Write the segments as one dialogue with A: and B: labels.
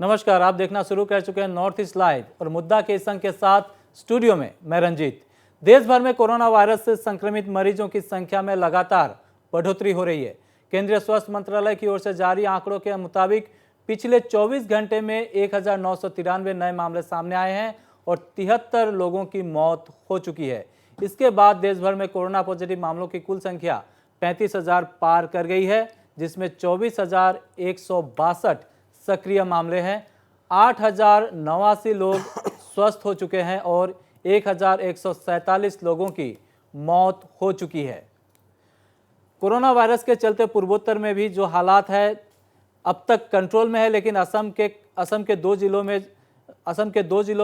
A: नमस्कार, आप देखना शुरू कर चुके हैं नॉर्थ ईस्ट लाइव और मुद्दा के संग के साथ स्टूडियो में मैं रंजीत। देश भर में कोरोना वायरस से संक्रमित मरीजों की संख्या में लगातार बढ़ोतरी हो रही है। केंद्रीय स्वास्थ्य मंत्रालय की ओर से जारी आंकड़ों के मुताबिक पिछले 24 घंटे में 1993 नए मामले सामने आए हैं और 73 लोगों की मौत हो चुकी है। इसके बाद देश भर में कोरोना पॉजिटिव मामलों की कुल संख्या 35,000 पार कर गई है, जिसमें 24,162 सक्रिय मामले हैं। 8,089 लोग स्वस्थ हो चुके हैं और 1,147 लोगों की मौत हो चुकी है। कोरोना वायरस के चलते पूर्वोत्तर में भी जो हालात है अब तक कंट्रोल में है, लेकिन असम के दो जिलों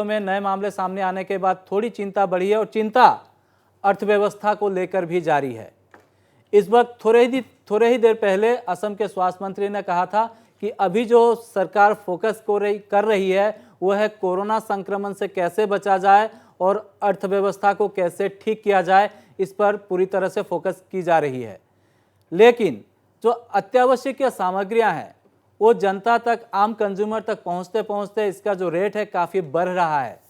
A: में नए मामले सामने आने के बाद थोड़ी चिंता बढ़ी है और चिंता अर्थव्यवस्था को लेकर भी जारी है। इस वक्त थोड़े ही देर पहले असम के स्वास्थ्य मंत्री ने कहा था कि अभी जो सरकार फोकस कर रही है वो है कोरोना संक्रमण से कैसे बचा जाए और अर्थव्यवस्था को कैसे ठीक किया जाए, इस पर पूरी तरह से फोकस की जा रही है। लेकिन जो अत्यावश्यक सामग्रियां हैं वो जनता तक, आम कंज्यूमर तक पहुंचते पहुंचते इसका जो रेट है काफ़ी बढ़ रहा है।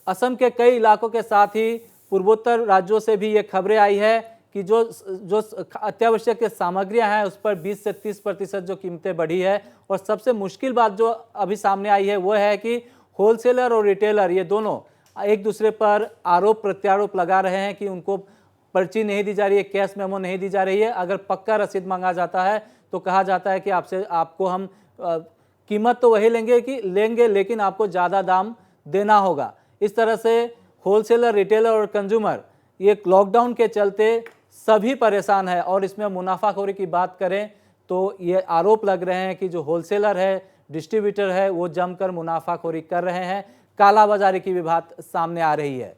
A: असम के कई इलाकों के साथ ही पूर्वोत्तर राज्यों से भी ये खबरें आई है कि जो अत्यावश्यक सामग्रियां हैं उस पर 20 से 30% जो कीमतें बढ़ी है। और सबसे मुश्किल बात जो अभी सामने आई है वो है कि होलसेलर और रिटेलर ये दोनों एक दूसरे पर आरोप प्रत्यारोप लगा रहे हैं कि उनको पर्ची नहीं दी जा रही है, कैश मेमो नहीं दी जा रही है। अगर पक्का रसीद मांगा जाता है तो कहा जाता है कि आपको हम कीमत तो वही लेंगे लेकिन आपको ज़्यादा दाम देना होगा। इस तरह से होलसेलर, रिटेलर और कंज्यूमर ये लॉकडाउन के चलते सभी परेशान है। और इसमें मुनाफाखोरी की बात करें तो ये आरोप लग रहे हैं कि जो होलसेलर है, डिस्ट्रीब्यूटर है, वो जमकर मुनाफाखोरी कर रहे हैं। कालाबाजारी की भी बात सामने आ रही है।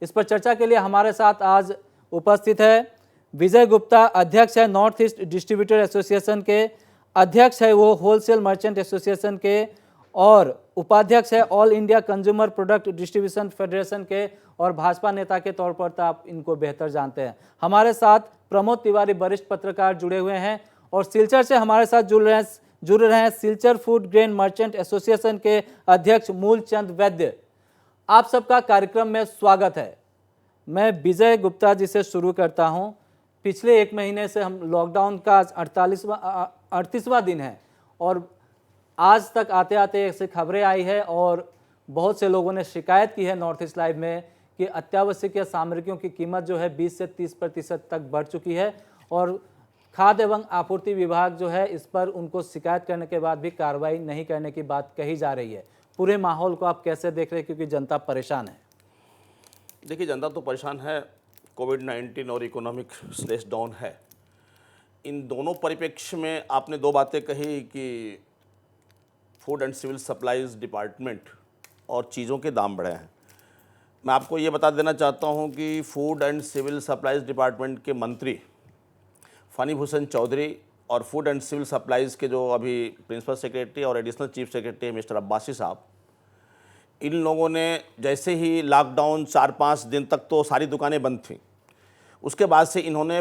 A: इस पर चर्चा के लिए हमारे साथ आज उपस्थित है विजय गुप्ता, अध्यक्ष है नॉर्थ ईस्ट डिस्ट्रीब्यूटर एसोसिएशन के, अध्यक्ष है वो होलसेल मर्चेंट एसोसिएशन के और उपाध्यक्ष है all India consumer product distribution federation के, और भाजपा नेता के तौर पर तो आप इनको बेहतर जानते हैं। हमारे साथ प्रमोद तिवारी, वरिष्ठ पत्रकार, जुड़े हुए हैं और सिलचर से हमारे साथ जुड़ रहे हैं Silchar food grain merchant association के अध्यक्ष मूलचंद वैद्य। आप सबका कार्यक्रम में स्वागत है। मैं विजय गुप्ता जी से शुरू करता हूं। पिछले एक महीने से हम लॉकडाउन का 38वां दिन है और आज तक आते आते ऐसी खबरें आई है और बहुत से लोगों ने शिकायत की है नॉर्थ ईस्ट लाइव में कि अत्यावश्यक सामग्रियों की कीमत जो है 20 से 30% तक बढ़ चुकी है और खाद्य एवं आपूर्ति विभाग जो है इस पर उनको शिकायत करने के बाद भी कार्रवाई नहीं करने की बात कही जा रही है। पूरे माहौल को आप कैसे देख रहे हैं, क्योंकि जनता परेशान है?
B: देखिए, जनता तो परेशान है, कोविड-19 और इकोनॉमिक स्लेश डाउन है। इन दोनों परिप्रेक्ष्य में आपने दो बातें कही कि food and civil supplies department और चीज़ों के दाम बढ़े हैं। मैं आपको ये बता देना चाहता हूँ कि food and civil supplies department के मंत्री फ़नी भूषण चौधरी और फूड एंड सिविल सप्लाईज के जो अभी प्रिंसिपल सेक्रेटरी और additional chief secretary mister Abbasi साहब, इन लोगों ने जैसे ही लॉकडाउन 4-5 दिन तक तो सारी दुकानें बंद थीं, उसके बाद से इन्होंने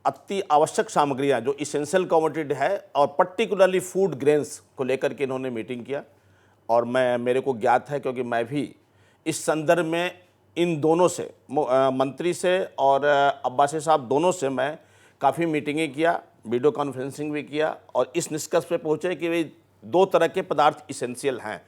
B: अति आवश्यक सामग्रियां जो इसेंशियल कमोडिटी है और पर्टिकुलरली फूड ग्रेन्स को लेकर के इन्होंने मीटिंग किया। और मेरे को ज्ञात है क्योंकि मैं भी इस संदर्भ में इन दोनों से, मंत्री से और अब्बासी साहब दोनों से मैं काफ़ी मीटिंगें किया, वीडियो कॉन्फ्रेंसिंग भी किया और इस निष्कर्ष पे पहुँचे कि भाई दो तरह के पदार्थ इसेंशियल हैं।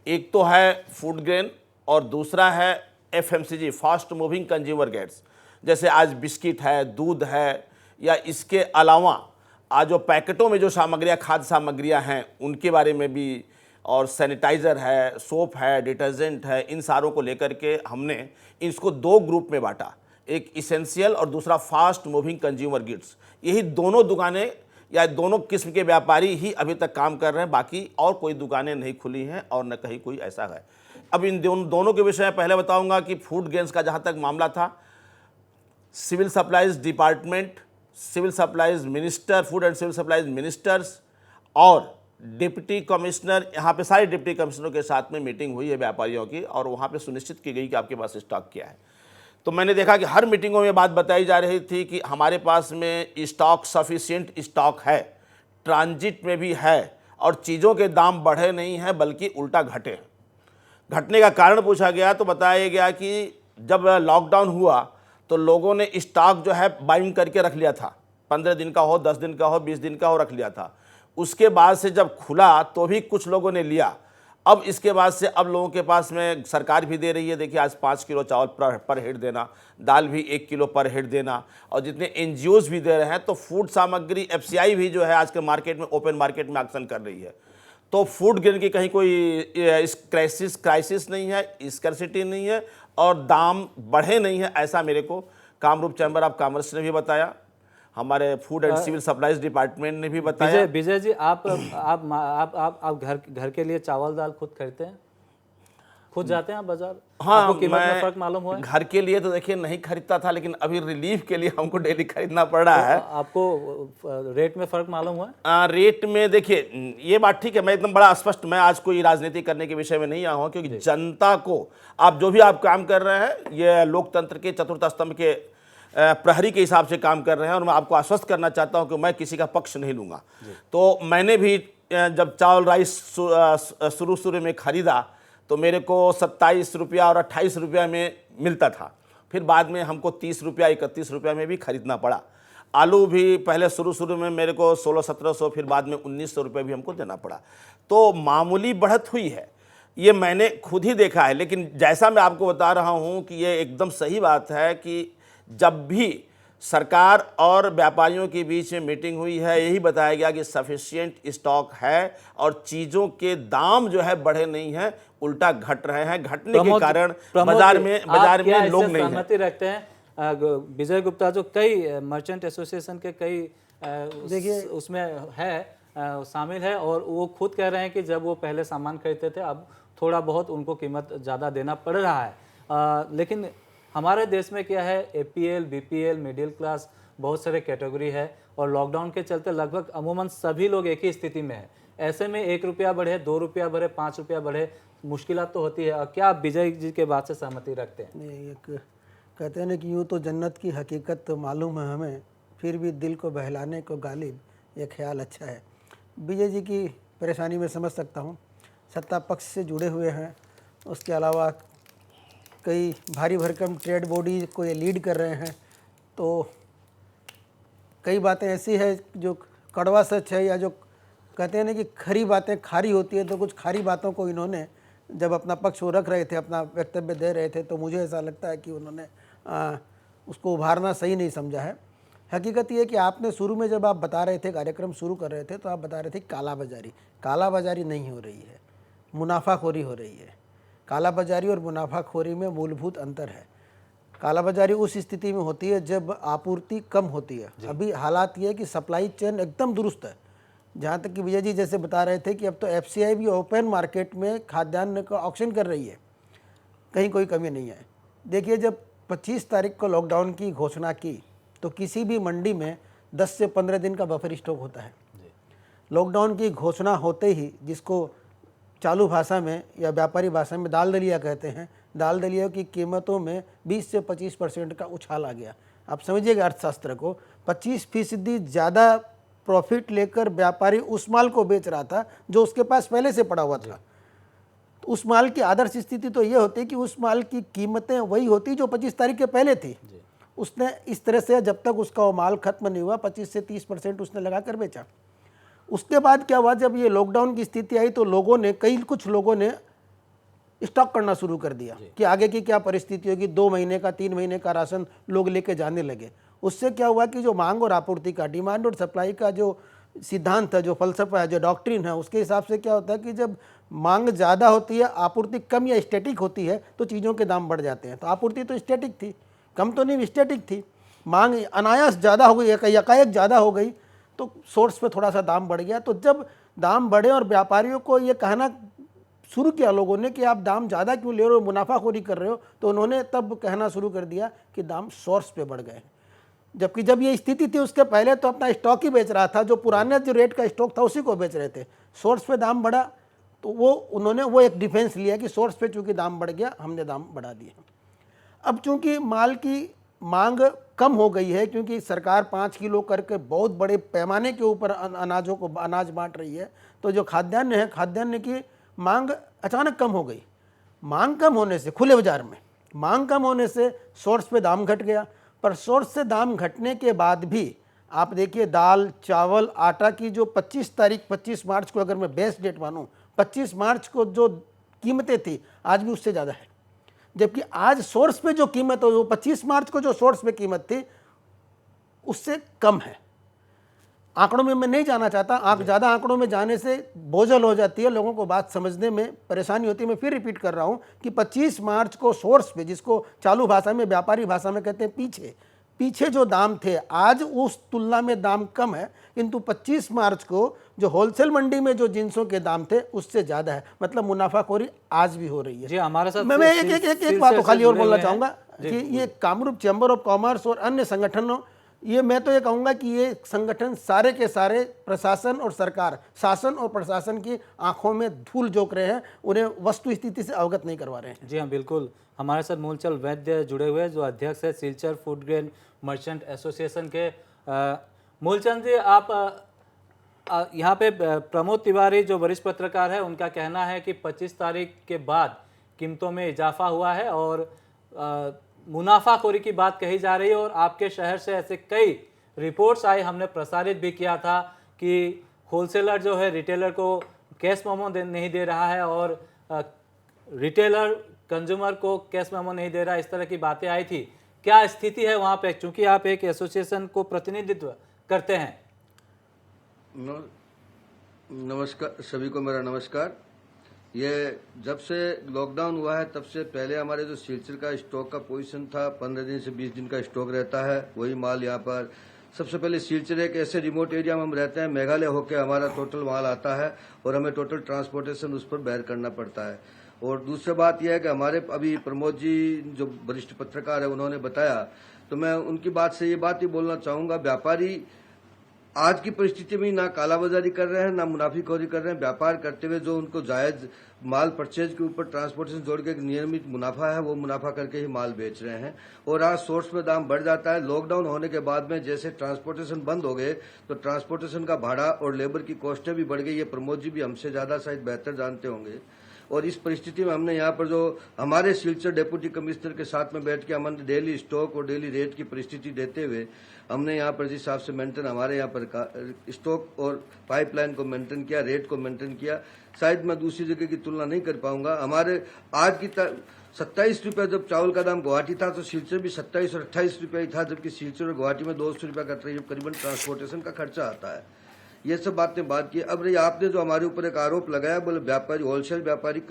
B: एक तो है फूड ग्रेन और दूसरा है FMCG, fast moving consumer gets, जैसे आज बिस्किट है, दूध है, या इसके अलावा आज जो पैकेटों में जो सामग्रियाँ, खाद्य सामग्रियाँ हैं उनके बारे में भी, और सैनिटाइज़र है, सोप है, डिटर्जेंट है, इन सारों को लेकर के हमने इसको दो ग्रुप में बांटा, एक इसेंशियल और दूसरा फास्ट मूविंग कंज्यूमर गुड्स। यही दोनों दुकानें या दोनों किस्म के व्यापारी ही अभी तक काम कर रहे हैं, बाकी और कोई दुकानें नहीं खुली हैं और न कहीं कोई ऐसा है। अब इन दोनों के विषय में पहले बताऊंगा कि फूड ग्रेन्स का जहाँ तक मामला था, civil supplies department, civil supplies minister, food and civil supplies ministers और डिप्टी कमिश्नर, यहाँ पे सारे डिप्टी कमिश्नरों के साथ में मीटिंग हुई है व्यापारियों की और वहाँ पे सुनिश्चित की गई कि आपके पास स्टॉक क्या है। तो मैंने देखा कि हर मीटिंगों में बात बताई जा रही थी कि हमारे पास में स्टॉक, सफिशिएंट स्टॉक है, ट्रांजिट में भी है और चीज़ों के दाम बढ़े नहीं हैं बल्कि उल्टा घटे हैं। घटने का कारण पूछा गया तो बताया गया कि जब लॉकडाउन हुआ तो लोगों ने स्टॉक जो है बाइंग करके रख लिया था, 15 दिन का हो, 10 दिन का हो, 20 दिन का हो, रख लिया था। उसके बाद से जब खुला तो भी कुछ लोगों ने लिया। अब इसके बाद से अब लोगों के पास में सरकार भी दे रही है, देखिए आज 5 किलो चावल पर हेड देना, दाल भी 1 किलो पर हेड देना, और जितने एनजीओज भी दे रहे हैं। तो फूड सामग्री एफसीआई भी जो है आज के मार्केट में, ओपन मार्केट में एक्शन कर रही है। तो फूड ग्रेन की कहीं कोई क्राइसिस नहीं है, स्कैर्सिटी नहीं है और दाम बढ़े नहीं है, ऐसा मेरे को कामरूप चैम्बर ऑफ कॉमर्स ने भी बताया, हमारे food and civil supplies department ने भी बताया।
A: विजय जी, आप घर के लिए चावल दाल खुद खरीदते हैं? खुद जाते हैं आप बाजार?
B: हाँ,
A: आपको कीमत में फर्क मालूम हुआ है?
B: घर के लिए तो देखिए नहीं खरीदता था, लेकिन अभी रिलीफ के लिए हमको डेली खरीदना पड़ रहा है।
A: आपको रेट में फर्क मालूम हुआ है?
B: रेट में देखिए ये बात ठीक है, मैं एकदम बड़ा स्पष्ट, मैं आज कोई राजनीति करने के विषय में नहीं आया हूँ, क्योंकि जनता को आप जो भी आप काम कर रहे हैं ये लोकतंत्र के चतुर्थ स्तंभ के प्रहरी के हिसाब से काम कर रहे हैं, और मैं आपको आश्वस्त करना चाहता हूं कि मैं किसी का पक्ष नहीं लूँगा। तो मैंने भी जब चावल राइस शुरू में ख़रीदा तो मेरे को 27 रुपया और 28 रुपया में मिलता था, फिर बाद में हमको 30 रुपया 31 रुपया में भी ख़रीदना पड़ा। आलू भी पहले शुरू में मेरे को 1600-1700, फिर बाद में 1900 रुपये भी हमको देना पड़ा। तो मामूली बढ़त हुई है, ये मैंने खुद ही देखा है। लेकिन जैसा मैं आपको बता रहा हूँ कि ये एकदम सही बात है कि जब भी सरकार और व्यापारियों के बीच में मीटिंग हुई है, यही बताया गया कि सफिशिएंट स्टॉक है और चीज़ों के दाम जो है बढ़े नहीं हैं, उल्टा घट रहे हैं। घटने के कारण बाजार में लोग नहीं हैं।
A: सहमति रखते हैं विजय गुप्ता, जो कई मर्चेंट एसोसिएशन के कई देखिए उसमें है शामिल है, और वो खुद कह रहे हैं कि जब वो पहले सामान खरीदते थे अब थोड़ा बहुत उनको कीमत ज़्यादा देना पड़ रहा है। लेकिन हमारे देश में क्या है, एपीएल, बीपीएल, मिडिल क्लास, बहुत सारे कैटेगरी है, और लॉकडाउन के चलते लगभग अमूमन सभी लोग एक ही स्थिति में है। ऐसे में 1 रुपया बढ़े, 2 रुपया बढ़े, 5 रुपया बढ़े, मुश्किलात तो होती है। क्या आप विजय जी के बात से सहमति रखते हैं?
C: नहीं, एक कहते हैं ना कि यूँ तो जन्नत की हकीकत तो मालूम है हमें, फिर भी दिल को बहलाने को गालिब ये ख्याल अच्छा है। विजय जी की परेशानी में समझ सकता हूँ, सत्ता पक्ष से जुड़े हुए हैं, उसके अलावा कई भारी भरकम ट्रेड बॉडी को ये लीड कर रहे हैं। तो कई बातें ऐसी है जो कड़वा सच है, या जो कहते हैं ना कि खरी बातें खारी होती है, तो कुछ खारी बातों को इन्होंने जब अपना पक्ष वो रख रहे थे, अपना वक्तव्य दे रहे थे, तो मुझे ऐसा लगता है कि उन्होंने उसको उभारना सही नहीं समझा है। हकीकत ये है कि आपने शुरू में जब आप बता रहे थे, कार्यक्रम शुरू कर रहे थे, तो आप बता रहे थे कालाबाजारी। कालाबाजारी नहीं हो रही है, मुनाफाखोरी हो रही है। कालाबाजारी और मुनाफाखोरी में मूलभूत अंतर है। कालाबाजारी उस स्थिति में होती है जब आपूर्ति कम होती है। अभी हालात ये है कि सप्लाई चेन एकदम दुरुस्त है। जहाँ तक कि विजय जी जैसे बता रहे थे कि अब तो एफसीआई भी ओपन मार्केट में खाद्यान्न का ऑक्शन कर रही है, कहीं कोई कमी नहीं है। देखिए, जब 25 तारीख को लॉकडाउन की घोषणा की तो किसी भी मंडी में 10 से 15 दिन का बफर स्टॉक होता है। लॉकडाउन की घोषणा होते ही, जिसको चालू भाषा में या व्यापारी भाषा में दाल दलिया कहते हैं, दाल दलिया की कीमतों में 20 से 25% का उछाल आ गया। आप समझिएगा अर्थशास्त्र को, 25% ज़्यादा प्रॉफिट लेकर व्यापारी उस माल को बेच रहा था जो उसके पास पहले से पड़ा हुआ था। तो उस माल की आदर्श स्थिति तो ये होती कि उस माल की कीमतें वही होती जो 25 तारीख के पहले थी। उसने इस तरह से, जब तक उसका वो माल खत्म नहीं हुआ, 25 से 30% उसने लगा कर बेचा। उसके बाद क्या हुआ, जब ये लॉकडाउन की स्थिति आई तो लोगों ने, कुछ लोगों ने स्टॉक करना शुरू कर दिया कि आगे की क्या परिस्थिति होगी। 2 महीने का, 3 महीने का राशन लोग लेके जाने लगे। उससे क्या हुआ कि जो मांग और आपूर्ति का, डिमांड और सप्लाई का जो सिद्धांत है, जो फलसफा है, जो डॉक्ट्रिन है, उसके हिसाब से क्या होता है कि जब मांग ज़्यादा होती है, आपूर्ति कम या स्टैटिक होती है, तो चीज़ों के दाम बढ़ जाते हैं। तो आपूर्ति तो स्टैटिक थी, कम तो नहीं, स्टैटिक थी। मांग अनायास ज़्यादा हो गई, एकाएक ज़्यादा हो गई, तो सोर्स पे थोड़ा सा दाम बढ़ गया। तो जब दाम बढ़े और व्यापारियों को ये कहना शुरू किया लोगों ने कि आप दाम ज़्यादा क्यों ले रहे हो, मुनाफाखोरी कर रहे हो, तो उन्होंने तब कहना शुरू कर दिया कि दाम सोर्स पे बढ़ गए। जबकि जब ये स्थिति थी उसके पहले तो अपना स्टॉक ही बेच रहा था, जो पुराने जो रेट का स्टॉक था उसी को बेच रहे थे। सोर्स पे दाम बढ़ा तो उन्होंने एक डिफेंस लिया कि सोर्स पे चूंकि दाम बढ़ गया, हमने दाम बढ़ा दिए। अब चूंकि माल की मांग कम हो गई है, क्योंकि सरकार 5 किलो करके बहुत बड़े पैमाने के ऊपर अनाजों को अनाज बांट रही है। तो जो खाद्यान्न है, खाद्यान्न की मांग अचानक कम हो गई। मांग कम होने से, खुले बाजार में मांग कम होने से सोर्स पे दाम घट गया। पर सोर्स से दाम घटने के बाद भी आप देखिए, दाल, चावल, आटा की जो 25 मार्च को, अगर मैं बेस्ट डेट मानूं, 25 मार्च को जो कीमतें थी, आज भी उससे ज़्यादा है। जबकि आज सोर्स पे जो कीमत है, वो 25 मार्च को जो सोर्स पे कीमत थी उससे कम है। आंकड़ों में मैं नहीं जाना चाहता, ज़्यादा आंकड़ों में जाने से बोझल हो जाती है, लोगों को बात समझने में परेशानी होती है। मैं फिर रिपीट कर रहा हूं कि 25 मार्च को सोर्स पे, जिसको चालू भाषा में, व्यापारी भाषा में कहते हैं पीछे जो दाम थे, आज उस तुलना में दाम कम है। किंतु 25 मार्च को जो होलसेल मंडी में जो जिंसों के दाम थे उससे ज़्यादा है। मतलब मुनाफाखोरी आज भी हो रही है।
A: जी, हमारे साथ
C: मैं एक बात तो खाली और बोलना चाहूँगा कि ये कामरूप चैम्बर ऑफ कॉमर्स और अन्य संगठनों, ये मैं तो ये कहूँगा कि ये संगठन सारे के सारे प्रशासन और सरकार, शासन और प्रशासन की आंखों में धूल झोंक रहे हैं, उन्हें वस्तु स्थिति से अवगत नहीं करवा रहे हैं।
A: जी हाँ, बिल्कुल। हमारे साथ मूलचंद वैद्य जुड़े हुए हैं, जो अध्यक्ष है Silchar food grain merchant association के। मूलचंद जी, आप यहाँ पे प्रमोद तिवारी जो वरिष्ठ पत्रकार है, उनका कहना है कि 25 तारीख के बाद कीमतों में इजाफा हुआ है और मुनाफाखोरी की बात कही जा रही है। और आपके शहर से ऐसे कई रिपोर्ट्स आए, हमने प्रसारित भी किया था कि होलसेलर जो है रिटेलर को कैश मेमो नहीं दे रहा है और रिटेलर कंज्यूमर को कैश मेमो नहीं दे रहा, इस तरह की बातें आई थी। क्या स्थिति है वहाँ पे, चूंकि आप एक एसोसिएशन को प्रतिनिधित्व करते हैं?
D: नमस्कार सभी को, मेरा नमस्कार। ये जब से लॉकडाउन हुआ है तब से पहले हमारे जो सिलचर का स्टॉक का पोजीशन था, 15 दिन से 20 दिन का स्टॉक रहता है, वही माल यहाँ पर। सबसे पहले सिलचर एक ऐसे रिमोट एरिया में हम रहते हैं, मेघालय होके हमारा टोटल माल आता है और हमें टोटल ट्रांसपोर्टेशन उस पर बेयर करना पड़ता है। और दूसरी बात यह है कि हमारे अभी प्रमोद जी जो वरिष्ठ पत्रकार है, उन्होंने बताया, तो मैं उनकी बात से ये बात ही बोलना चाहूंगा, व्यापारी आज की परिस्थिति में ना कालाबाजारी कर रहे हैं, ना मुनाफीखोरी कर रहे हैं। व्यापार करते हुए जो उनको जायज माल परचेज के ऊपर ट्रांसपोर्टेशन जोड़ के नियमित मुनाफा है, वो मुनाफा करके ही माल बेच रहे हैं। और आज सोर्स में दाम बढ़ जाता है। लॉकडाउन होने के बाद में जैसे ट्रांसपोर्टेशन बंद हो गए तो ट्रांसपोर्टेशन का भाड़ा और लेबर की कॉस्टें भी बढ़ गई। ये प्रमोद जी भी हमसे ज्यादा शायद बेहतर जानते होंगे। और इस परिस्थिति में हमने यहाँ पर जो हमारे सिलचर डेप्यूटी कमिश्नर के साथ में बैठ के हमने डेली स्टॉक और डेली रेट की परिस्थिति देते हुए हमने यहाँ पर जिस हिसाब से मेंटेन, हमारे यहाँ पर स्टॉक और पाइपलाइन को मेंटेन किया, रेट को मेंटेन किया। शायद मैं दूसरी जगह की तुलना नहीं कर पाऊंगा। हमारे आज की 27 रुपये जब चावल का दाम गुवाहाटी था तो सिलचर भी 27 और 28 रुपये ही था, जबकि सिलचर और गुवाहाटी में 200 रुपये का करीबन ट्रांसपोर्टेशन का खर्चा आता है। ये सब बातें बात की। अब आपने जो हमारे ऊपर एक आरोप लगाया, बोले व्यापारी, होलसेल व्यापारी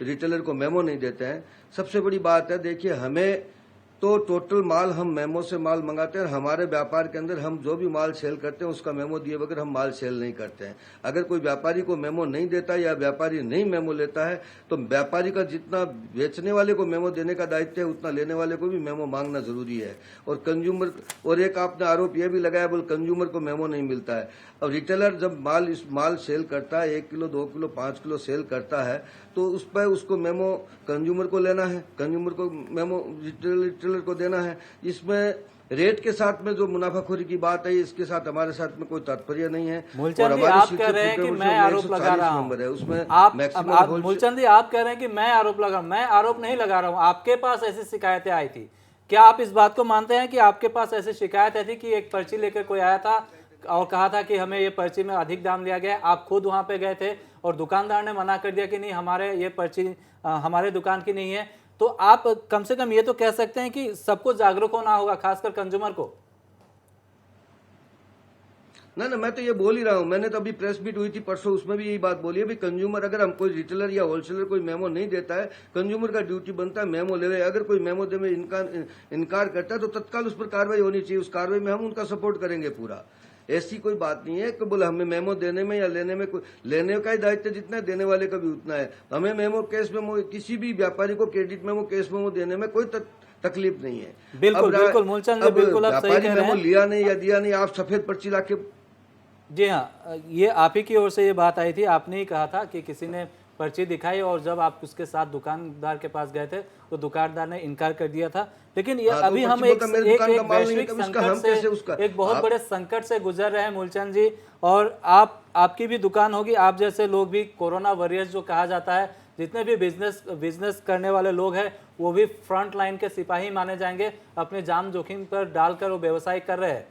D: रिटेलर को मेमो नहीं देते हैं। सबसे बड़ी बात है, देखिए, हमें तो टोटल माल हम मेमो से माल मंगाते हैं और हमारे व्यापार के अंदर हम जो भी माल सेल करते हैं उसका मेमो दिए बगैर हम माल सेल नहीं करते हैं। अगर कोई व्यापारी को मेमो नहीं देता या व्यापारी नहीं मेमो लेता है तो व्यापारी का जितना बेचने वाले को मेमो देने का दायित्व है उतना लेने वाले को भी मेमो मांगना जरूरी है। और कंज्यूमर, और एक आपने आरोप यह भी लगाया, बोल कंज्यूमर को मेमो नहीं मिलता है। अब रिटेलर जब माल सेल करता है, 1 किलो 2 किलो 5 किलो सेल करता है तो उस पर उसको मेमो कंज्यूमर को लेना है, कंज्यूमर को मेमो रिटेलर को देना है। इसमें रेट के साथ में जो मुनाफाखोरी की बात है, इसके साथ हमारे साथ में कोई तात्पर्य नहीं है।
A: मूलचंद जी, आप कह रहे हैं कि मैं आरोप लगा रहा हूं,
D: उसमें
A: मूलचंद जी आप कह रहे हैं कि मैं आरोप लगा, मैं आरोप नहीं लगा रहा हूं। आपके पास ऐसी शिकायतें आई थी, क्या आप इस बात को मानते हैं कि आपके पास ऐसी शिकायत आई थी कि एक पर्ची लेकर कोई आया था और कहा था कि हमें ये पर्ची में अधिक दाम लिया गया, आप खुद वहां पे गए थे और दुकानदार ने मना कर दिया कि नहीं, हमारे ये पर्ची हमारे दुकान की नहीं है, तो आप कम से कम ये तो कह सकते हैं कि सबको जागरूक होना होगा, खासकर कंज्यूमर को?
D: ना, मैं तो ये बोल ही रहा हूँ। मैंने तो अभी प्रेस मीट हुई थी परसों, उसमें भी यही बात बोली है। कंज्यूमर, अगर हम कोई रिटेलर या होलसेलर कोई मेमो नहीं देता है, कंज्यूमर का ड्यूटी बनता है मेमो लेवे। अगर कोई मेमो देने में इनकार करता है तो तत्काल उस पर कार्रवाई होनी चाहिए। उस कार्रवाई में हम उनका सपोर्ट करेंगे पूरा। ऐसी कोई बात नहीं है कि बोले हमें मेमो देने में या लेने में, कोई लेने का ही दायित्व जितना है देने वाले का भी उतना है। हमें मेमो, कैश मेमो, किसी भी व्यापारी को क्रेडिट मेमो, कैश मेमो देने में कोई तकलीफ नहीं है।
A: बिल्कुल बिल्कुल मूलचंद जी, बिल्कुल आप सही कह रहे हैं।
D: लिया नहीं या दिया नहीं, आप सफेद पर्ची लाके।
A: जी हाँ, ये आप ही की ओर से ये बात आई थी, आपने ही कहा था कि किसी ने पर्ची दिखाई और जब आप उसके साथ दुकानदार के पास गए थे तो दुकानदार ने इनकार कर दिया था। लेकिन ये
D: हाँ, तो
A: अभी हम
D: पर्ची
A: एक
D: बोलता मेरे दुकान का माल नहीं
A: वैश्विक
D: है, उसका
A: संकट
D: हम कैसे उसका
A: से, एक बहुत
D: आप-
A: बड़े संकट से गुजर रहे हैं मूलचंद जी। और आपकी भी दुकान होगी, आप जैसे लोग भी कोरोना वॉरियर्स जो कहा जाता है, जितने भी बिजनेस करने वाले लोग हैं वो भी फ्रंट लाइन के सिपाही माने जाएंगे। अपने जान जोखिम पर डालकर वो व्यवसाय कर रहे हैं।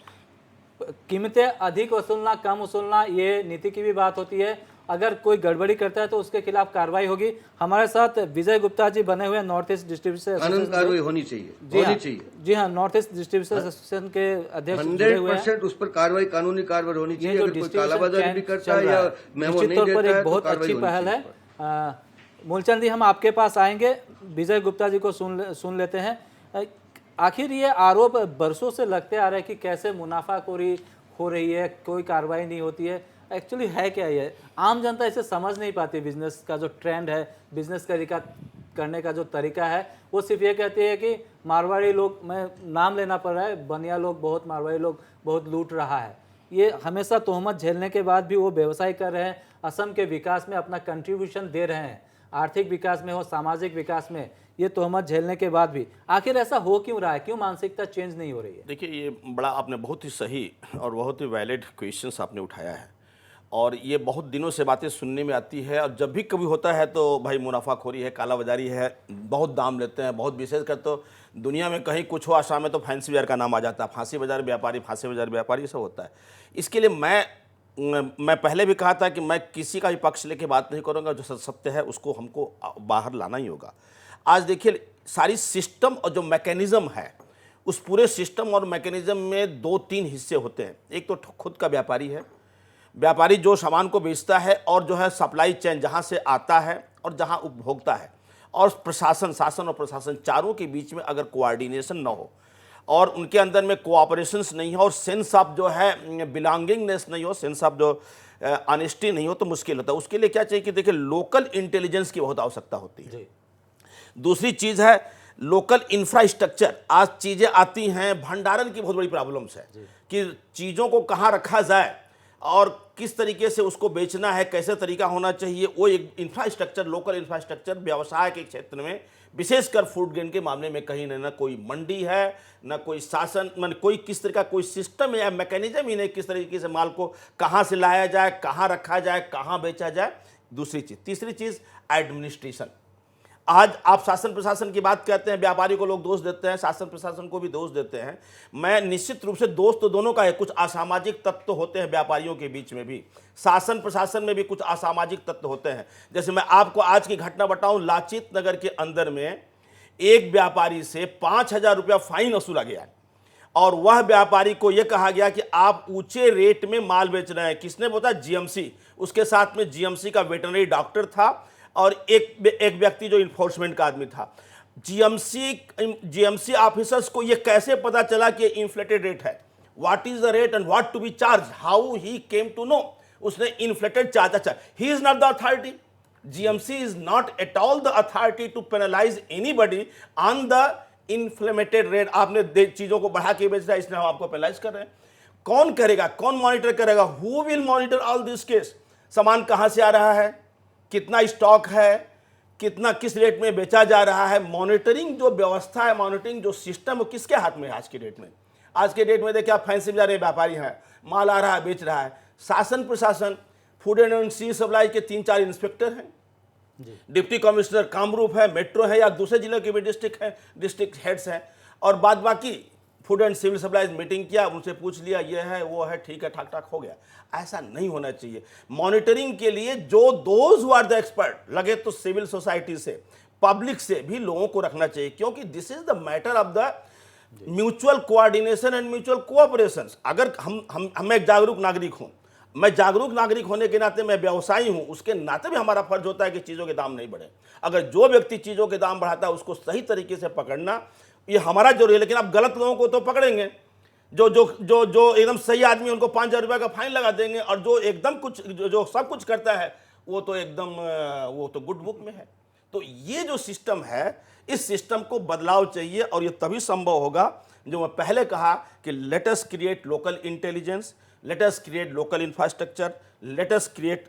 A: कीमतें अधिक वसूलना कम वसूलना ये नीति की भी बात होती है। अगर कोई गड़बड़ी करता है तो उसके खिलाफ कार्रवाई होगी। हमारे साथ विजय गुप्ता जी बने हुए नॉर्थ ईस्ट डिस्ट्रीब्यूशन
D: कानून कार्रवाई होनी चाहिए, होनी चाहिए।
A: जी हाँ, नॉर्थ ईस्ट डिस्ट्रीब्यूशन एसोसिएशन के अध्यक्ष जुड़े हुए हैं।
D: 100% उस पर कार्रवाई, कानूनी कार्रवाई होनी
A: ये
D: चाहिए।
A: जो
D: अगर कोई
A: डिस्ट्रीब्यूशन
D: कालाबाजारी भी
A: चैन
D: करता
A: चल
D: है
A: रहा
D: या
A: है,
D: मेमो
A: निश्चित
D: नहीं
A: तौर पर
D: देता है
A: एक
D: तो
A: बहुत
D: कार्रवाई
A: अच्छी
D: होनी
A: पहल
D: चाहिए।
A: है। मूलचंद जी, हम आपके पास आएंगे, विजय गुप्ता जी को सुन लेते हैं। आखिर ये आरोप बरसों से लगते आ रहे हैं कि कैसे मुनाफाखोरी हो रही है, कोई कार्रवाई नहीं होती है। एक्चुअली है क्या ये? आम जनता इसे समझ नहीं पाती। बिजनेस का जो ट्रेंड है, बिजनेस करने का जो तरीका है, वो सिर्फ ये कहती है कि मारवाड़ी लोग, मैं नाम लेना पड़ रहा है, बनिया लोग बहुत, मारवाड़ी लोग बहुत लूट रहा है। ये हमेशा तोहमत झेलने के बाद भी वो व्यवसाय कर रहे हैं, असम के विकास में अपना कंट्रीब्यूशन दे रहे हैं, आर्थिक विकास में हो, सामाजिक विकास में, ये तोहमत झेलने के बाद भी आखिर ऐसा हो क्यों रहा है? क्यों मानसिकता चेंज नहीं हो रही है?
B: देखिए, ये बड़ा आपने बहुत ही सही और बहुत ही वैलिड क्वेश्चंस आपने उठाया है, और ये बहुत दिनों से बातें सुनने में आती है। और जब भी कभी होता है तो भाई मुनाफाखोरी है, कालाबाजारी है, बहुत दाम लेते हैं, बहुत विशेषकर तो दुनिया में कहीं कुछ हो, आसाम में तो फैंसी बाजार का नाम आ जाता है, फांसी बाजार व्यापारी, सब होता है। इसके लिए मैं पहले भी कहा था कि मैं किसी का भी पक्ष लेके बात नहीं करूँगा, जो सत्य है उसको हमको बाहर लाना ही होगा। आज देखिए, सारी सिस्टम और जो मैकेनिज़्म है, उस पूरे सिस्टम और मैकेनिज़्म में 2-3 हिस्से होते हैं। एक तो खुद का व्यापारी है, व्यापारी जो सामान को बेचता है, और जो है सप्लाई चेन जहाँ से आता है और जहाँ उपभोक्ता है, और प्रशासन, शासन और प्रशासन, चारों के बीच में अगर कोऑर्डिनेशन ना हो और उनके अंदर में कोऑपरेशंस नहीं हो और सेंस ऑफ जो है बिलोंगिंगनेस नहीं हो, सेंस ऑफ जो ऑनेस्टी नहीं हो, तो मुश्किल होता है। उसके लिए क्या चाहिए कि देखिए, लोकल इंटेलिजेंस की बहुत आवश्यकता होती है। दूसरी चीज़ है लोकल इंफ्रास्ट्रक्चर। आज चीज़ें आती हैं, भंडारण की बहुत बड़ी प्रॉब्लम्स है कि चीज़ों को कहाँ रखा जाए और किस तरीके से उसको बेचना है, कैसे तरीका होना चाहिए, वो एक इंफ्रास्ट्रक्चर, लोकल इंफ्रास्ट्रक्चर व्यवसाय के क्षेत्र में, विशेषकर फूड ग्रेन के मामले में कहीं ना कोई मंडी है, ना कोई शासन, मान कोई किस तरह का कोई सिस्टम या मैकेनिज्म ही नहीं, किस तरीके से माल को कहाँ से लाया जाए, कहाँ रखा जाए, कहाँ बेचा जाए। दूसरी चीज़, तीसरी चीज़ एडमिनिस्ट्रेशन। आज आप शासन प्रशासन की बात करते हैं, व्यापारी को लोग दोष देते हैं, शासन प्रशासन को भी दोष देते हैं। मैं निश्चित रूप से दोष तो दोनों का है। कुछ असामाजिक तत्व तो होते हैं व्यापारियों के बीच में भी, शासन प्रशासन में भी कुछ असामाजिक तत्व होते हैं। जैसे मैं आपको आज की घटना बताऊं, लाचित नगर के अंदर में एक व्यापारी से 5,000 रुपया फाइन वसूला गया, और वह व्यापारी को यह कहा गया कि आप ऊंचे रेट में माल बेच रहे हैं। किसने बोला? जीएमसी। उसके साथ में जीएमसी का वेटरनरी डॉक्टर था और एक व्यक्ति जो इन्फोर्समेंट का आदमी था। जीएमसी ऑफिसर्स को यह कैसे पता चला कि इन्फ्लेटेड रेट है? What is the rate and what to be charge? How he came to know? उसने इन्फ्लेटेड चार्ज। अच्छा, he is not the authority. GMC is not at all the authority to penalize anybody on the inflated rate. आपने चीजों को बढ़ा के बेच रहा है, इसलिए हम आपको पेनलाइज कर रहे हैं। कौन करेगा? कौन मॉनिटर करेगा? Who will monitor all this case? सामान कहां से आ रहा है, कितना स्टॉक है, कितना किस रेट में बेचा जा रहा है? मॉनिटरिंग जो व्यवस्था है, मॉनिटरिंग जो सिस्टम, वो किसके हाथ में है आज के डेट में? आज के डेट में देखिए, आप फैंसी बाजार में व्यापारी हैं, माल आ रहा है, बेच रहा है। शासन प्रशासन, फूड एंड सी सप्लाई के 3-4 इंस्पेक्टर हैं, डिप्टी कमिश्नर कामरूप है, मेट्रो है, या दूसरे जिले के भी डिस्ट्रिक्ट हेड्स हैं, और बाद बाकी food and civil supplies meeting किया, उनसे पूछ लिया, ये है वो है, ठीक है, ठाक ठाक हो गया। ऐसा नहीं होना चाहिए। मॉनिटरिंग के लिए जो those who are the expert, लगे तो सिविल सोसाइटी से, पब्लिक से भी लोगों को रखना चाहिए, क्योंकि this is the matter of the mutual coordination and mutual cooperation. अगर हम एक जागरूक नागरिक हूं, मैं जागरूक नागरिक होने के नाते मैं व्यवसायी हूं, उसके नाते भी हमारा फर्ज होता है कि चीज़ों के दाम नहीं बढ़े। अगर जो व्यक्ति चीज़ों के दाम बढ़ाता है उसको सही तरीके से पकड़ना ये हमारा जरूरी है। लेकिन आप गलत लोगों को तो पकड़ेंगे, जो एकदम सही आदमी उनको 5,000 रुपये का फाइन लगा देंगे, और जो एकदम जो सब कुछ करता है वो तो एकदम वो तो गुड बुक में है। तो ये जो सिस्टम है, इस सिस्टम को बदलाव चाहिए, और ये तभी संभव होगा जो मैं पहले कहा कि let us create local intelligence, let us create local infrastructure, let us create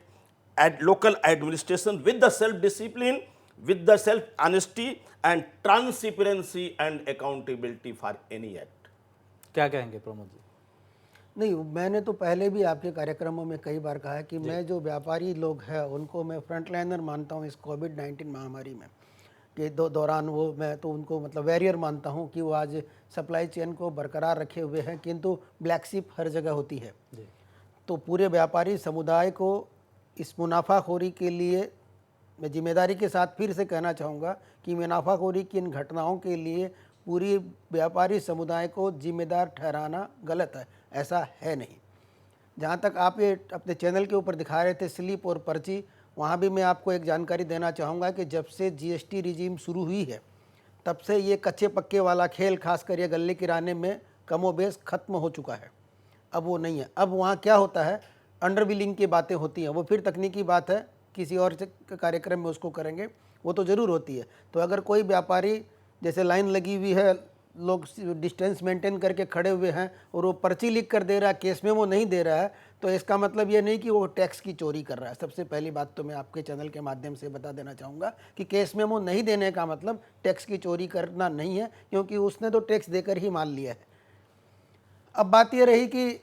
B: local administration with the self-discipline, with the self-honesty and transparency and accountability for any act.
A: क्या कहेंगे प्रमोद जी?
C: नहीं, मैंने तो पहले भी आपके कार्यक्रमों में कई बार कहा है कि मैं जो व्यापारी लोग हैं उनको मैं फ्रंटलाइनर मानता हूँ इस कोविड-19 महामारी में के दौरान। वो मैं तो उनको मतलब वैरियर मानता हूँ कि वो आज सप्लाई चेन को बरकरार रखे हुए हैं, किंतु ब्लैक शिप हर जगह होती है। तो पूरे व्यापारी समुदाय को इस मुनाफाखोरी के लिए मैं जिम्मेदारी के साथ फिर से कहना चाहूँगा कि मुनाफाखोरी की इन घटनाओं के लिए पूरी व्यापारी समुदाय को जिम्मेदार ठहराना गलत है, ऐसा है नहीं। जहाँ तक आप ये अपने चैनल के ऊपर दिखा रहे थे स्लिप और पर्ची, वहाँ भी मैं आपको एक जानकारी देना चाहूँगा कि जब से जीएसटी रिजीम शुरू हुई है तब से ये कच्चे पक्के वाला खेल खासकर ये गले किराने में कमोबेश ख़त्म हो चुका है। अब वो नहीं है। अब वहाँ क्या होता है, अंडर बिलिंग की बातें होती हैं, वो फिर तकनीकी बात है, किसी और कार्यक्रम में उसको करेंगे, वो तो ज़रूर होती है। तो अगर कोई व्यापारी जैसे लाइन लगी हुई है, लोग डिस्टेंस मेंटेन करके खड़े हुए हैं और वो पर्ची लिख कर दे रहा है, केस में वो नहीं दे रहा है, तो इसका मतलब ये नहीं कि वो टैक्स की चोरी कर रहा है। सबसे पहली बात तो मैं आपके चैनल के माध्यम से बता देना चाहूँगा कि केस में वो नहीं देने का मतलब टैक्स की चोरी करना नहीं है, क्योंकि उसने तो टैक्स देकर ही माल लिया है। अब बात ये रही कि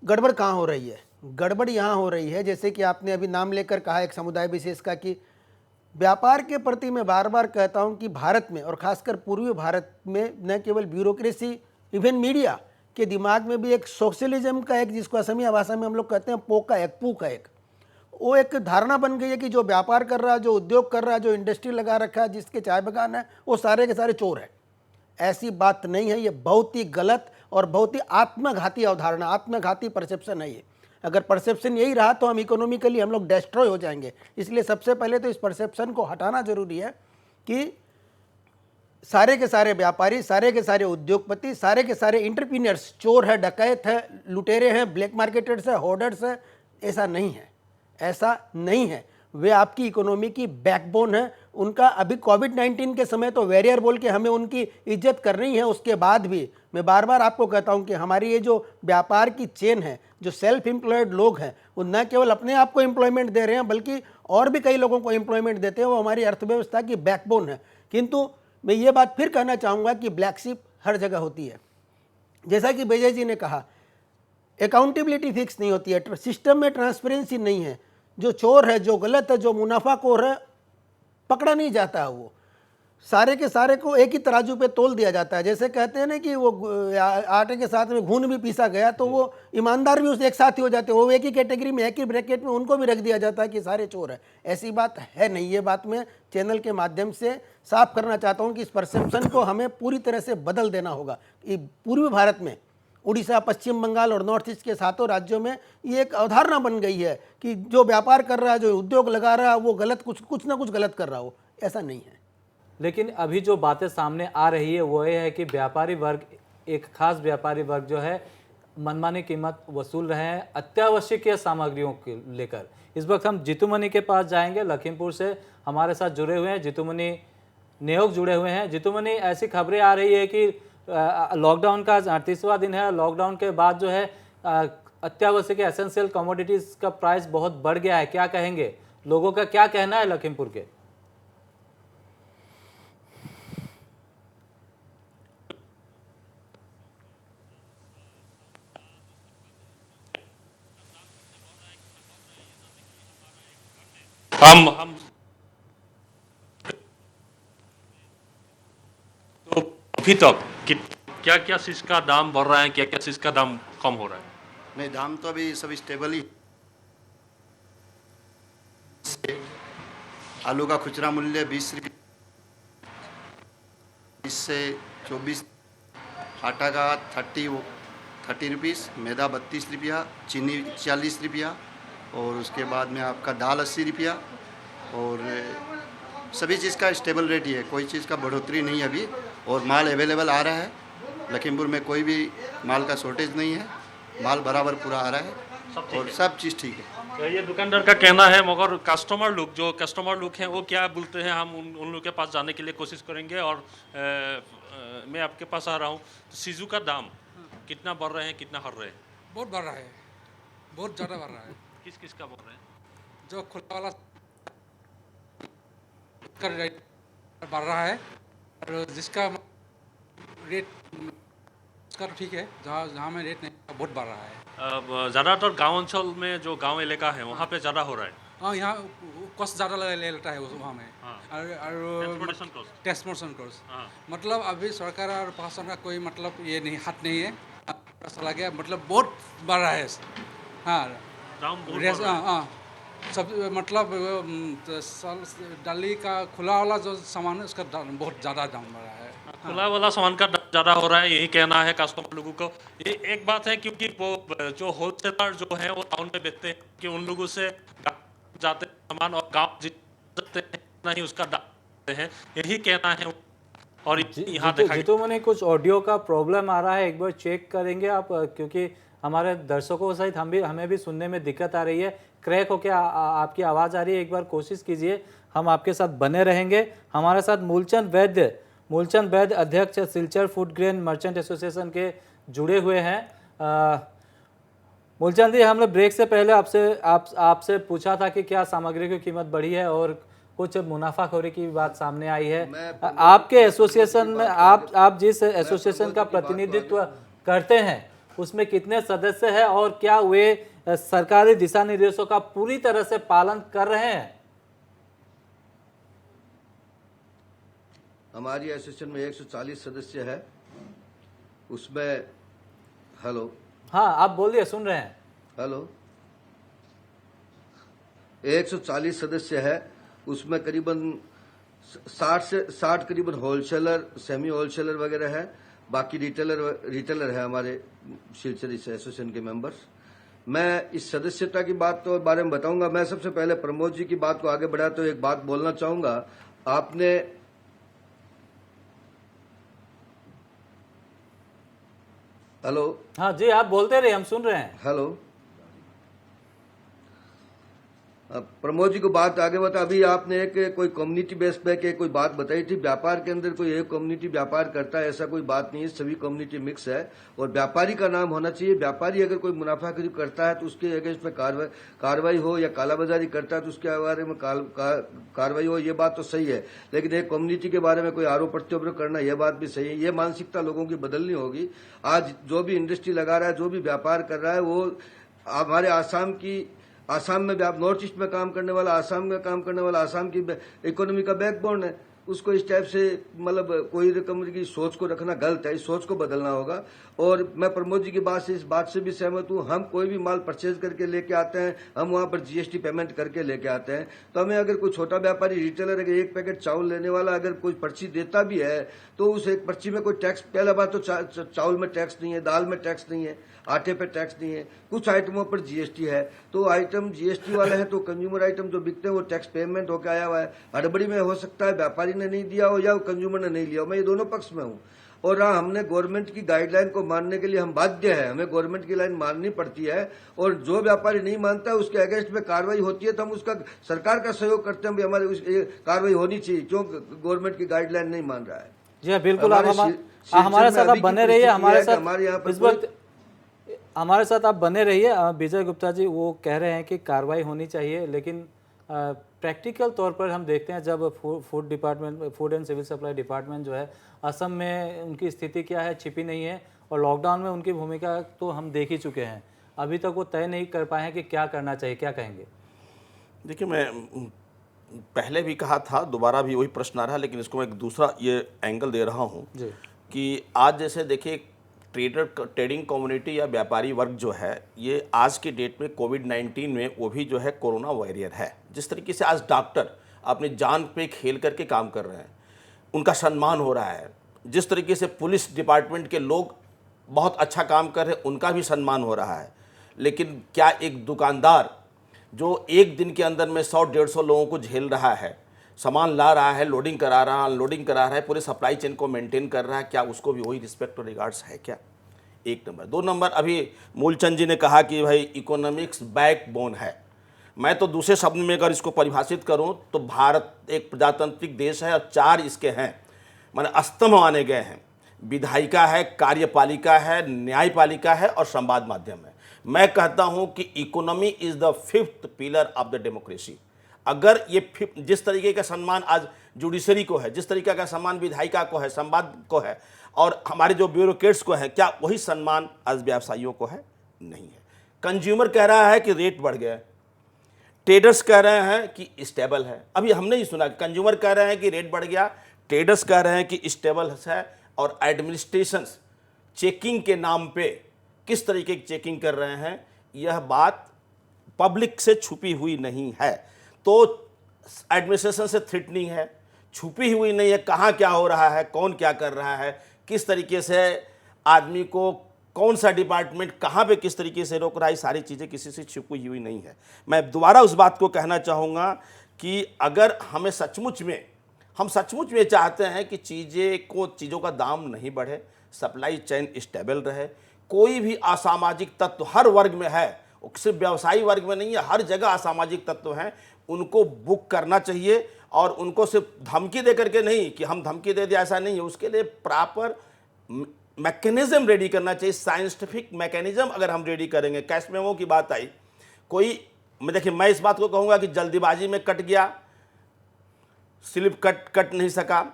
C: गड़बड़ कहाँ हो रही है। गड़बड़ यहाँ हो रही है, जैसे कि आपने अभी नाम लेकर कहा एक समुदाय विशेष का, कि व्यापार के प्रति मैं बार बार कहता हूँ कि भारत में और ख़ासकर पूर्वी भारत में न केवल ब्यूरोक्रेसी, इवन मीडिया के दिमाग में भी एक सोशलिज्म का एक, जिसको असमिया भाषा में हम लोग कहते हैं पू का एक वो एक धारणा बन गई है कि जो व्यापार कर रहा है, जो उद्योग कर रहा है, जो इंडस्ट्री लगा रखा है, जिसके चाय बागान है, वो सारे के सारे चोर हैं। ऐसी बात नहीं है। ये बहुत ही गलत और बहुत ही आत्मघाती अवधारणा, आत्मघाती परसेप्शन है ये। अगर परसेप्शन यही रहा तो हम इकोनॉमिकली हम लोग डिस्ट्रॉय हो जाएंगे। इसलिए सबसे पहले तो इस परसेप्शन को हटाना जरूरी है कि सारे के सारे व्यापारी, सारे के सारे उद्योगपति, सारे के सारे इंटरप्रीनियर्स चोर है, डकैत है, लुटेरे हैं, ब्लैक मार्केटर्स है, होर्डर्स है। ऐसा नहीं है, ऐसा नहीं है। वे आपकी इकोनॉमी की बैकबोन है। उनका अभी कोविड-19 के समय तो वैरियर बोल के हमें उनकी इज्जत करनी है, उसके बाद भी मैं बार बार आपको कहता हूं कि हमारी ये जो व्यापार की चेन है, जो सेल्फ एम्प्लॉयड लोग हैं, वो न केवल अपने आप को एम्प्लॉयमेंट दे रहे हैं बल्कि और भी कई लोगों को एम्प्लॉयमेंट देते हैं। वो हमारी अर्थव्यवस्था की बैकबोन है। किंतु मैं ये बात फिर कहना चाहूँगा कि ब्लैक शिप हर जगह होती है। जैसा कि विजय जी ने कहा, अकाउंटेबिलिटी फिक्स नहीं होती है, सिस्टम में ट्रांसपेरेंसी नहीं है। जो चोर है, जो गलत है, जो मुनाफाखोर है, पकड़ा नहीं जाता है। वो सारे के सारे को एक ही तराजू पे तोल दिया जाता है। जैसे कहते हैं ना कि वो आटे के साथ में घून भी पीसा गया तो वो ईमानदार भी उस एक साथ ही हो जाते हैं। वो एक ही कैटेगरी में, एक ही ब्रैकेट में उनको भी रख दिया जाता है कि सारे चोर है। ऐसी बात है नहीं। ये बात मैं चैनल के माध्यम से साफ करना चाहता हूँ कि इस परसेप्शन को हमें पूरी तरह से बदल देना होगा। पूर्वी भारत में, उड़ीसा, पश्चिम बंगाल और नॉर्थ ईस्ट के सातों राज्यों में ये एक अवधारणा बन गई है कि जो व्यापार कर रहा है, जो उद्योग लगा रहा है, वो गलत कुछ ना कुछ गलत कर रहा हो। ऐसा नहीं है।
A: लेकिन अभी जो बातें सामने आ रही है वो ये है कि व्यापारी वर्ग, एक खास व्यापारी वर्ग जो है मनमानी कीमत वसूल रहे हैं अत्यावश्यकीय सामग्रियों के लेकर। इस वक्त हम जीतूमणि के पास जाएंगे। लखीमपुर से हमारे साथ जुड़े हुए हैं जीतूमणि नेयोग जुड़े हुए हैं। जीतूमणि, ऐसी खबरें आ रही है कि लॉकडाउन का 38वां दिन है। लॉकडाउन के बाद जो है अत्यावश्यक एसेंशियल कमोडिटीज का प्राइस बहुत बढ़ गया है। क्या कहेंगे, लोगों का क्या कहना है लखीमपुर के?
E: हम तो अभी तक क्या क्या चीज का दाम बढ़ रहा है, क्या क्या चीज का दाम कम हो रहा है?
F: नहीं, दाम तो अभी सब स्टेबल ही। आलू का खुचरा मूल्य 20 रुपये, 20 से 24। आटा का 30 रुपीस, मैदा 32 रुपया, चीनी 40 रुपया, और उसके बाद में आपका दाल 80 रुपया, और सभी चीज़ का स्टेबल रेट ही है। कोई चीज़ का बढ़ोतरी नहीं है अभी, और माल अवेलेबल आ रहा है। लखीमपुर में कोई भी माल का शॉर्टेज नहीं है, माल बराबर पूरा आ रहा है और सब चीज़ ठीक है।
E: तो ये दुकानदार का कहना है, मगर कस्टमर लोग हैं वो क्या बोलते हैं, हम उन लोग के पास जाने के लिए कोशिश करेंगे। और मैं आपके पास आ रहा हूँ, तो सीजू का दाम कितना बढ़ रहे हैं, कितना हर रहे हैं?
G: बहुत बढ़ रहा है, बहुत ज़्यादा बढ़ रहा है।
E: किस किस का बढ़ रहे हैं?
G: जो खुला वाला का रेट बढ़ रहा है और जिसका रेट उसका तो ठीक है, जहाँ जहाँ में रेट नहीं बहुत बढ़ रहा है।
E: अब ज़्यादातर गांव अंचल में जो गांव इलाका है वहाँ पे ज़्यादा हो रहा है।
G: हाँ, यहाँ कॉस्ट ज़्यादा ले लेता है वहाँ में।
E: हाँ।
G: और
E: ट्रांसपोर्टेशन कॉस्ट।
G: ट्रांसपोर्टेशन कॉस्ट,
E: हाँ।
G: मतलब अभी सरकार और प्रशासन का कोई मतलब ये नहीं, हाथ नहीं है। चला गया मतलब बहुत बढ़ रहा है। हाँ,
E: दाम बहुत
G: रेस,
E: बढ़ रहा है।
G: हाँ सब मतलब डाली का खुला वाला जो सामान है उसका बहुत ज़्यादा दाम बढ़ रहा है।
E: खुला वाला सामान का ज़्यादा हो रहा है, यही कहना है कस्टमर लोगों को। ये एक बात है क्योंकि वो जो होलसेलर जो है वो टाउन में बेचते हैं कि उन लोगों से जाते हैं सामान और गाँव जितते हैं नहीं उसका डालते हैं, यही कहना है। और यहाँ देखा
A: जितु मने कुछ ऑडियो का प्रॉब्लम आ रहा है, एक बार चेक करेंगे आप, क्योंकि हमारे दर्शकों सहित हमें भी सुनने में दिक्कत आ रही है, क्रैक होकर आपकी आवाज़ आ रही है। एक बार कोशिश कीजिए, हम आपके साथ बने रहेंगे। हमारे साथ मूलचंद वैद्य अध्यक्ष Silchar food grain merchant association के जुड़े हुए हैं। मूलचंद जी, हमने ब्रेक से पहले आपसे पूछा था कि क्या सामग्री की कीमत बढ़ी है और कुछ मुनाफाखोरी की बात सामने आई है। आपके एसोसिएशन में आप जिस एसोसिएशन का प्रतिनिधित्व करते हैं उसमें कितने सदस्य हैं और क्या वे सरकारी दिशा निर्देशों का पूरी तरह से पालन कर रहे हैं?
D: हमारी एसोसिएशन में 140 सदस्य है। उसमें हेलो,
A: हाँ आप बोलिए, सुन रहे हैं।
D: हेलो, 140 सदस्य है। उसमें करीबन 60 करीबन होलसेलर, सेमी होलसेलर वगैरह है। बाकी रिटेलर है हमारे सिलचर इस एसोसिएशन के मेंबर्स। मैं इस सदस्यता की बात तो बारे में बताऊंगा। मैं सबसे पहले प्रमोद जी की बात को आगे बढ़ा तो एक बात बोलना चाहूंगा। आपने हेलो,
A: हाँ जी, आप बोलते रहिए, हम सुन रहे हैं।
D: हेलो, प्रमोद जी को बात आगे बता। अभी आपने एक कोई कम्युनिटी बेस पे के कोई बात बताई थी। व्यापार के अंदर कोई एक कम्युनिटी व्यापार करता है ऐसा कोई बात नहीं है, सभी कम्युनिटी मिक्स है और व्यापारी का नाम होना चाहिए। व्यापारी अगर कोई मुनाफाखोरी करता है तो उसके अगेंस्ट में कार्रवाई हो, या कालाबाजारी करता है तो उसके बारे में कार्रवाई हो, ये बात तो सही है। लेकिन एक कम्युनिटी के बारे में कोई आरोप प्रत्यारोप करना, यह बात भी सही है। ये मानसिकता लोगों की बदलनी होगी। आज जो भी इंडस्ट्री लगा रहा है, जो भी व्यापार कर रहा है, वो हमारे आसाम में नॉर्थ ईस्ट में काम करने वाला, आसाम में काम करने वाला, आसाम की इकोनॉमी का बैकबोन है। उसको इस टाइप से मतलब कोई रकम की सोच को रखना गलत है। इस सोच को बदलना होगा। और मैं प्रमोद जी की इस बात से भी सहमत हूँ। हम कोई भी माल परचेज करके लेके आते हैं, हम वहां पर जीएसटी पेमेंट करके लेके आते हैं। तो हमें अगर कोई छोटा व्यापारी रिटेलर अगर एक पैकेट चावल लेने वाला अगर कोई पर्ची देता भी है तो उस एक पर्ची में कोई टैक्स, पहला बात तो चावल में टैक्स नहीं है, दाल में टैक्स नहीं है, आटे पे टैक्स नहीं है, कुछ आइटमों पर जीएसटी है। तो आइटम जीएसटी वाले हैं तो कंज्यूमर आइटम जो बिकते हैं वो टैक्स पेमेंट होकर आया हुआ है। हड़बड़ी में हो सकता है व्यापारी ने नहीं दिया हो या कंज्यूमर ने नहीं लिया हो। मैं ये दोनों पक्ष में हूँ। और हाँ, हमने गवर्नमेंट की गाइडलाइन को मानने के लिए हम बाध्य है, हमें गवर्नमेंट की लाइन माननी पड़ती है। और जो व्यापारी नहीं मानता है उसके अगेंस्ट में कार्रवाई होती है तो हम उसका सरकार का सहयोग करते हैं। हमारे कार्रवाई होनी चाहिए, क्यों गवर्नमेंट की गाइडलाइन नहीं मान रहा है।
A: जी हाँ, बिल्कुल। आप हमारे साथ आप बने रहिए, हमारे साथ इस वक्त हमारे साथ आप बने रहिए। विजय गुप्ता जी वो कह रहे हैं कि कार्रवाई होनी चाहिए, लेकिन प्रैक्टिकल तौर पर हम देखते हैं जब food and civil supply department जो है असम में, उनकी स्थिति क्या है छिपी नहीं है, और लॉकडाउन में उनकी भूमिका तो हम देख ही चुके हैं। अभी तक वो तय नहीं कर पाए हैं कि क्या करना चाहिए। क्या कहेंगे?
B: देखिए, मैं पहले भी कहा था, दोबारा भी वही प्रश्न आ रहा है, लेकिन इसको मैं एक दूसरा ये एंगल दे रहा हूँ कि आज जैसे देखिए ट्रेडिंग कम्युनिटी या व्यापारी वर्ग जो है, ये आज की डेट में कोविड-19 में वो भी जो है कोरोना वॉरियर है। जिस तरीके से आज डॉक्टर अपनी जान पे खेल करके काम कर रहे हैं, उनका सम्मान हो रहा है। जिस तरीके से पुलिस डिपार्टमेंट के लोग बहुत अच्छा काम कर रहे हैं, उनका भी सम्मान हो रहा है। लेकिन क्या एक दुकानदार जो एक दिन के अंदर में 100-150 लोगों को झेल रहा है, सामान ला रहा है, लोडिंग करा रहा है, अनलोडिंग करा रहा है, पूरे सप्लाई चेन को मेंटेन कर रहा है, क्या उसको भी वही रिस्पेक्ट और रिगार्ड्स है क्या? एक नंबर। 2 नंबर, अभी मूलचंद जी ने कहा कि भाई इकोनॉमिक्स बैकबोन है। मैं तो दूसरे शब्द में अगर इसको परिभाषित करूं तो भारत एक प्रजातांत्रिक देश है और 4 इसके हैं, माने स्तंभ माने गए हैं। विधायिका है, कार्यपालिका है, न्यायपालिका है और संवाद माध्यम है। मैं कहता हूं कि economy is the fifth pillar of the democracy. अगर ये जिस तरीके का सम्मान आज जुडिशरी को है, जिस तरीके का सम्मान विधायिका को है, संवाद को है, और हमारे जो ब्यूरोक्रेट्स को है, क्या वही सम्मान आज व्यवसायियों को है? नहीं है। कंज्यूमर कह रहा है कि रेट बढ़ गया, ट्रेडर्स कह रहे हैं कि स्टेबल है। अभी हमने ही सुना, कंज्यूमर कह रहे हैं कि रेट बढ़ गया, ट्रेडर्स कह रहे हैं कि स्टेबल है, और एडमिनिस्ट्रेशन चेकिंग के नाम पे किस तरीके की चेकिंग कर रहे हैं, यह बात पब्लिक से छुपी हुई नहीं है। तो एडमिनिस्ट्रेशन से थ्रेटनिंग है, छुपी हुई नहीं है, कहाँ क्या हो रहा है, कौन क्या कर रहा है, किस तरीके से आदमी को कौन सा डिपार्टमेंट कहाँ पे किस तरीके से रोक रहा है, सारी चीज़ें किसी से छुपी हुई नहीं है। मैं दोबारा उस बात को कहना चाहूँगा कि अगर हम सचमुच में चाहते हैं कि चीज़ों का दाम नहीं बढ़े, सप्लाई चेन स्टेबल रहे, कोई भी असामाजिक तत्व हर वर्ग में है, सिर्फ व्यवसायी वर्ग में नहीं है, हर जगह असामाजिक तत्व हैं, उनको बुक करना चाहिए। और उनको सिर्फ धमकी दे करके नहीं कि हम धमकी दे दिया, ऐसा नहीं है, उसके लिए प्रॉपर मैकेनिज्म रेडी करना चाहिए, साइंटिफिक मैकेनिज्म अगर हम रेडी करेंगे। कैश मेमो की बात आई, मैं इस बात को कहूँगा कि जल्दीबाजी में कट गया, स्लिप कट नहीं सका।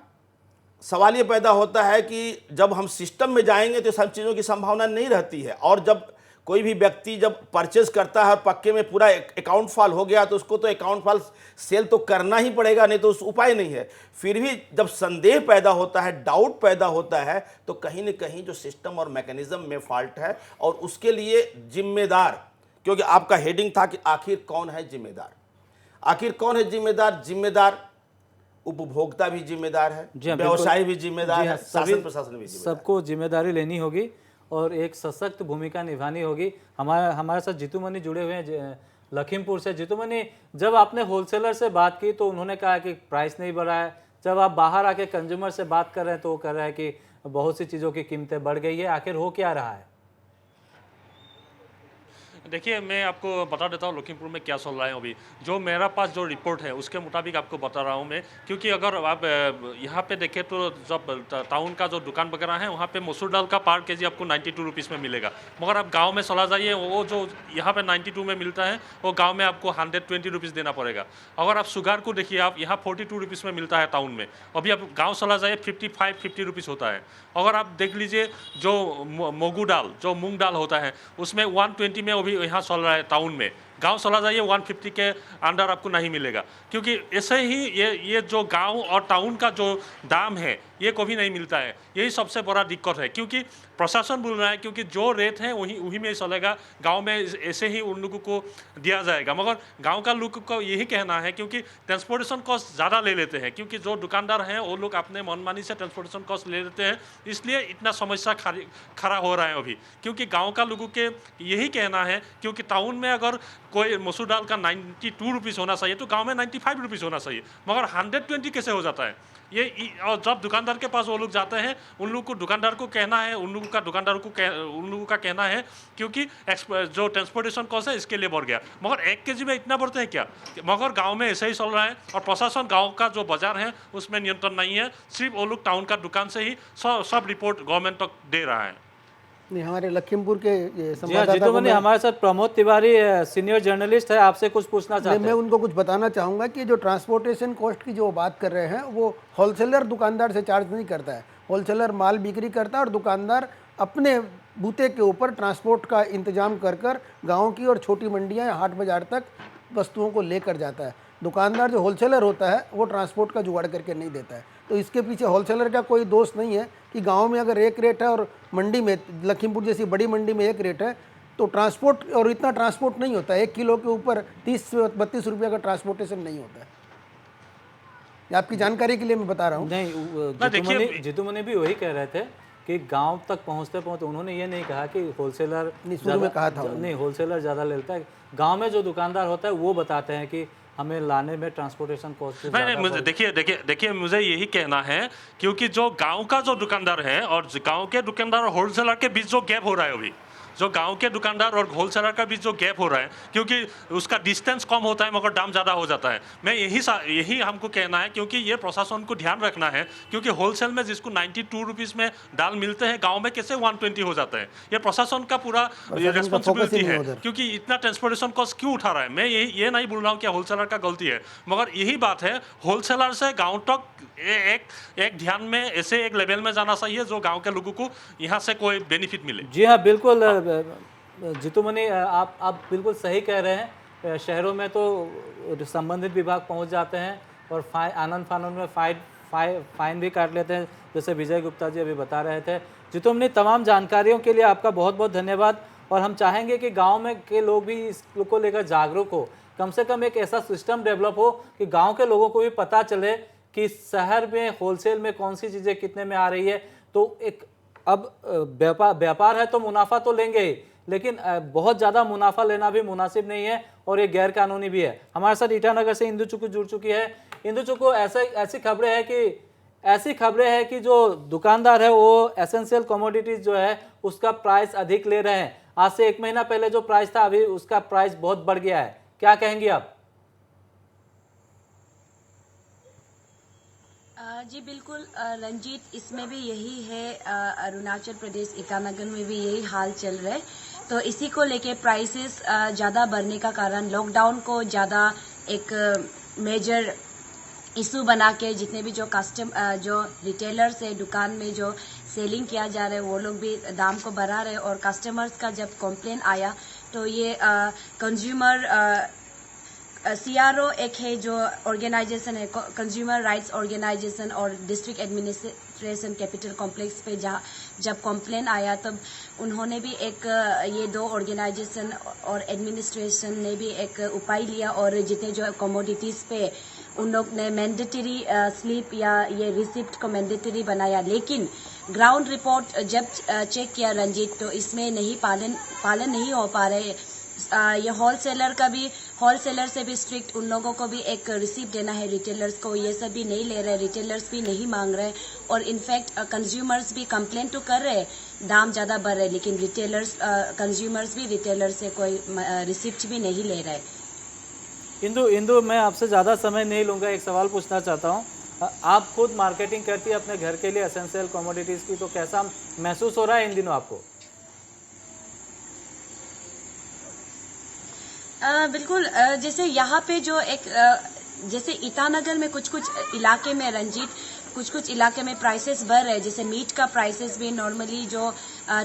B: सवाल ये पैदा होता है कि जब हम सिस्टम में जाएंगे तो सब चीज़ों की संभावना नहीं रहती है, और जब कोई भी व्यक्ति जब परचेज करता है और पक्के में पूरा अकाउंट फॉल हो गया तो उसको तो अकाउंट फॉल सेल तो करना ही पड़ेगा, नहीं तो उस उपाय नहीं है। फिर भी जब संदेह पैदा होता है, डाउट पैदा होता है, तो कहीं न कहीं जो सिस्टम और मैकेनिज्म में फॉल्ट है, और उसके लिए जिम्मेदार, क्योंकि आपका हेडिंग था कि आखिर कौन है जिम्मेदार, आखिर कौन है जिम्मेदार? जिम्मेदार उपभोक्ता भी जिम्मेदार है,
A: जी हाँ,
B: व्यवसायी भी जिम्मेदार है,
A: सभी
B: शासन प्रशासन भी जिम्मेदार है।
A: सबको जिम्मेदारी लेनी होगी और एक सशक्त भूमिका निभानी होगी। हमारे साथ जीतू मनी जुड़े हुए हैं लखीमपुर से। जीतू मनी, जब आपने होलसेलर से बात की तो उन्होंने कहा कि प्राइस नहीं बढ़ा है, जब आप बाहर आके कंज्यूमर से बात कर रहे हैं तो वो कह रहे हैं कि बहुत सी चीज़ों की कीमतें बढ़ गई है, आखिर हो क्या रहा है?
E: देखिए, मैं आपको बता देता हूँ लखीमपुर में क्या चल रहा है अभी। जो मेरा पास जो रिपोर्ट है उसके मुताबिक आपको बता रहा हूँ मैं, क्योंकि अगर आप यहाँ पे देखें तो जब टाउन का जो दुकान वगैरह है वहाँ पे मसूर दाल का पर केजी आपको 92 रुपीज़ में मिलेगा, मगर आप गांव में चला जाइए, वो जो यहाँ पे 92 में मिलता है वो गाँव में आपको 120 रुपीज़ देना पड़ेगा। अगर आप शुगर को देखिए, आप यहाँ 42 रुपीज़ में मिलता है टाउन में, अभी आप गाँव चला जाइए 50 रुपीज़ होता है। अगर आप देख लीजिए जो मोगू दाल, जो मूंग दाल होता है, उसमें 120 में अभी यहाँ चल रहा है टाउन में, गांव चला जाइए 150 के अंडर आपको नहीं मिलेगा। क्योंकि ऐसे ही ये जो गांव और टाउन का जो दाम है ये कभी नहीं मिलता है, यही सबसे बड़ा दिक्कत है। क्योंकि प्रशासन बोल रहा है क्योंकि जो रेट है वही में चलेगा, गांव में ऐसे ही उन लोगों को दिया जाएगा। मगर गांव का लोग को यही कहना है क्योंकि ट्रांसपोर्टेशन कॉस्ट ज़्यादा ले लेते हैं, क्योंकि जो दुकानदार हैं वो लोग अपने मनमानी से ट्रांसपोर्टेशन कॉस्ट ले लेते हैं, इसलिए इतना समस्या खड़ा हो रहा है अभी। क्योंकि गाँव का लोगों के यही कहना है, क्योंकि टाउन में अगर कोई मसूर दाल का 92 रुपीज़ होना चाहिए तो गांव में 95 रुपीज़ होना चाहिए, मगर 120 कैसे हो जाता है ये। और जब दुकानदार के पास वो लोग जाते हैं, उन लोगों को दुकानदार को कहना है, उन लोगों का कहना है क्योंकि जो ट्रांसपोर्टेशन कॉस्ट है इसके लिए बढ़ गया। मगर 1 केजी में इतना बढ़ता है क्या? मगर गांव में ऐसे ही चल रहा है, और प्रशासन गांव का जो बाजार है उसमें नियंत्रण नहीं है, सिर्फ वो लोग टाउन का दुकान से ही सब रिपोर्ट गवर्नमेंट तक दे रहा है।
C: नहीं, हमारे लखीमपुर के ये
A: जी हाँ,
C: संवाददाता
A: जीतू
C: को
A: मनी हमारे साथ प्रमोद तिवारी सीनियर जर्नलिस्ट है, आपसे कुछ पूछना चाहते
C: मैं
A: हैं।
C: उनको कुछ बताना चाहूँगा कि जो ट्रांसपोर्टेशन कॉस्ट की जो बात कर रहे हैं वो होलसेलर दुकानदार से चार्ज नहीं करता है। होलसेलर माल बिक्री करता है और दुकानदार अपने बूते के ऊपर ट्रांसपोर्ट का इंतजाम कर गाँव की और छोटी मंडियाँ या हाट बाजार तक वस्तुओं को लेकर जाता है। दुकानदार जो होलसेलर होता है वो ट्रांसपोर्ट का जुगाड़ करके नहीं देता है। तो इसके पीछे होलसेलर का कोई दोष नहीं है कि गांव में अगर एक रेट है और मंडी में, लखीमपुर जैसी बड़ी मंडी में एक रेट है, तो ट्रांसपोर्ट और इतना ट्रांसपोर्ट नहीं होता है। 1 किलो के ऊपर 30 से 32 रुपये का ट्रांसपोर्टेशन नहीं होता है। ये आपकी जानकारी के लिए मैं बता रहा हूँ।
A: नहीं, जीतू मनी भी वही कह रहे थे कि गांव तक पहुंचते उन्होंने ये नहीं कहा कि होलसेलर
C: शुरू में कहा था
A: नहीं, होलसेलर ज़्यादा लेता है। गांव में जो दुकानदार होता है वो बताते हैं कि हमें लाने में ट्रांसपोर्टेशन कॉस्ट
E: नहीं, मुझे देखिए मुझे यही कहना है, क्योंकि जो गांव का जो दुकानदार है और गांव के दुकानदार और होलसेलर के बीच जो गैप हो रहा है अभी, जो गांव के दुकानदार और होलसेलर का भी जो गैप हो रहा है, क्योंकि उसका डिस्टेंस कम होता है मगर दाम ज़्यादा हो जाता है। मैं यही हमको कहना है, क्योंकि ये प्रशासन को ध्यान रखना है, क्योंकि होलसेल में जिसको 92 रुपीज़ में दाल मिलते हैं, गाँव में कैसे 120 हो जाता है। ये प्रशासन का पूरा रेस्पॉन्सिबिलिटी है, क्योंकि इतना ट्रांसपोर्टेशन कॉस्ट क्यों उठा रहा है। मैं ये नहीं बोल रहा हूँ कि होलसेलर का गलती है, मगर यही बात है, होलसेलर से गांव तक एक ध्यान में ऐसे एक लेवल में जाना चाहिए जो गांव के लोगों को यहाँ से कोई बेनिफिट मिले।
A: जी हाँ, बिल्कुल जीतू मनी, आप बिल्कुल सही कह रहे हैं। शहरों में तो संबंधित विभाग पहुँच जाते हैं और आनंद फानन में फाइन भी काट लेते हैं, जैसे विजय गुप्ता जी अभी बता रहे थे। जीतू मनी, तमाम जानकारियों के लिए आपका बहुत बहुत धन्यवाद। और हम चाहेंगे कि गांव में के लोग भी इसको लेकर जागरूक हो, कम से कम एक ऐसा सिस्टम डेवलप हो कि गांव के लोगों को भी पता चले कि शहर में होलसेल में कौन सी चीज़ें कितने में आ रही है। तो एक अब व्यापार है तो मुनाफा तो लेंगे ही, लेकिन बहुत ज़्यादा मुनाफा लेना भी मुनासिब नहीं है और ये गैर कानूनी भी है। हमारे साथ ईटानगर से इंदु चुक्कू जुड़ चुकी है। इंदु चुक्कू, ऐसी खबरें हैं कि जो दुकानदार है वो एसेंशियल कमोडिटीज जो है उसका प्राइस अधिक ले रहे हैं। आज से 1 महीना पहले जो प्राइस था, अभी उसका प्राइस बहुत बढ़ गया है। क्या कहेंगी आप?
H: जी बिल्कुल रंजीत, इसमें भी यही है। अरुणाचल प्रदेश ईटानगर में भी यही हाल चल रहा है। तो इसी को लेके प्राइसेस ज़्यादा बढ़ने का कारण लॉकडाउन को ज़्यादा एक मेजर इशू बना के जितने भी जो रिटेलर्स है, दुकान में जो सेलिंग किया जा रहा है, वो लोग भी दाम को बढ़ा रहे हैं। और कस्टमर्स का जब कंप्लेन आया तो ये कंज्यूमर CRO एक है जो ऑर्गेनाइजेशन है, कंज्यूमर राइट्स ऑर्गेनाइजेशन, और डिस्ट्रिक्ट एडमिनिस्ट्रेशन कैपिटल कॉम्प्लेक्स पे जब कंप्लेन आया तब उन्होंने भी एक ये 2 ऑर्गेनाइजेशन और एडमिनिस्ट्रेशन ने भी एक उपाय लिया और जितने जो कमोडिटीज़ पे उन लोग ने मैंडेटरी स्लिप या ये रिसिप्ट को मैंडेटरी बनाया। लेकिन ग्राउंड रिपोर्ट जब चेक किया रंजीत, तो इसमें पालन नहीं हो पा रहे। ये होलसेलर से भी स्ट्रिक्ट, उन लोगों को भी एक रिसीप्ट देना है रिटेलर्स को, ये सब भी नहीं ले रहे, रिटेलर्स भी नहीं मांग रहे। और इनफैक्ट कंज्यूमर्स भी कंप्लेन तो कर रहे, दाम ज़्यादा बढ़ रहे, लेकिन कंज्यूमर्स भी रिटेलर से कोई रिसिप्ट भी नहीं ले रहे।
A: इंदु, मैं आपसे ज़्यादा समय नहीं लूँगा, एक सवाल पूछना चाहता हूँ। आप खुद मार्केटिंग करती है अपने घर के लिए एसेंशियल कमोडिटीज़ की, तो कैसा महसूस हो रहा है इन दिनों आपको?
H: बिल्कुल, जैसे यहाँ पे जो एक जैसे ईटानगर में कुछ इलाके में रंजीत, कुछ इलाके में प्राइसेस बढ़ रहे हैं। जैसे मीट का प्राइसेस भी नॉर्मली जो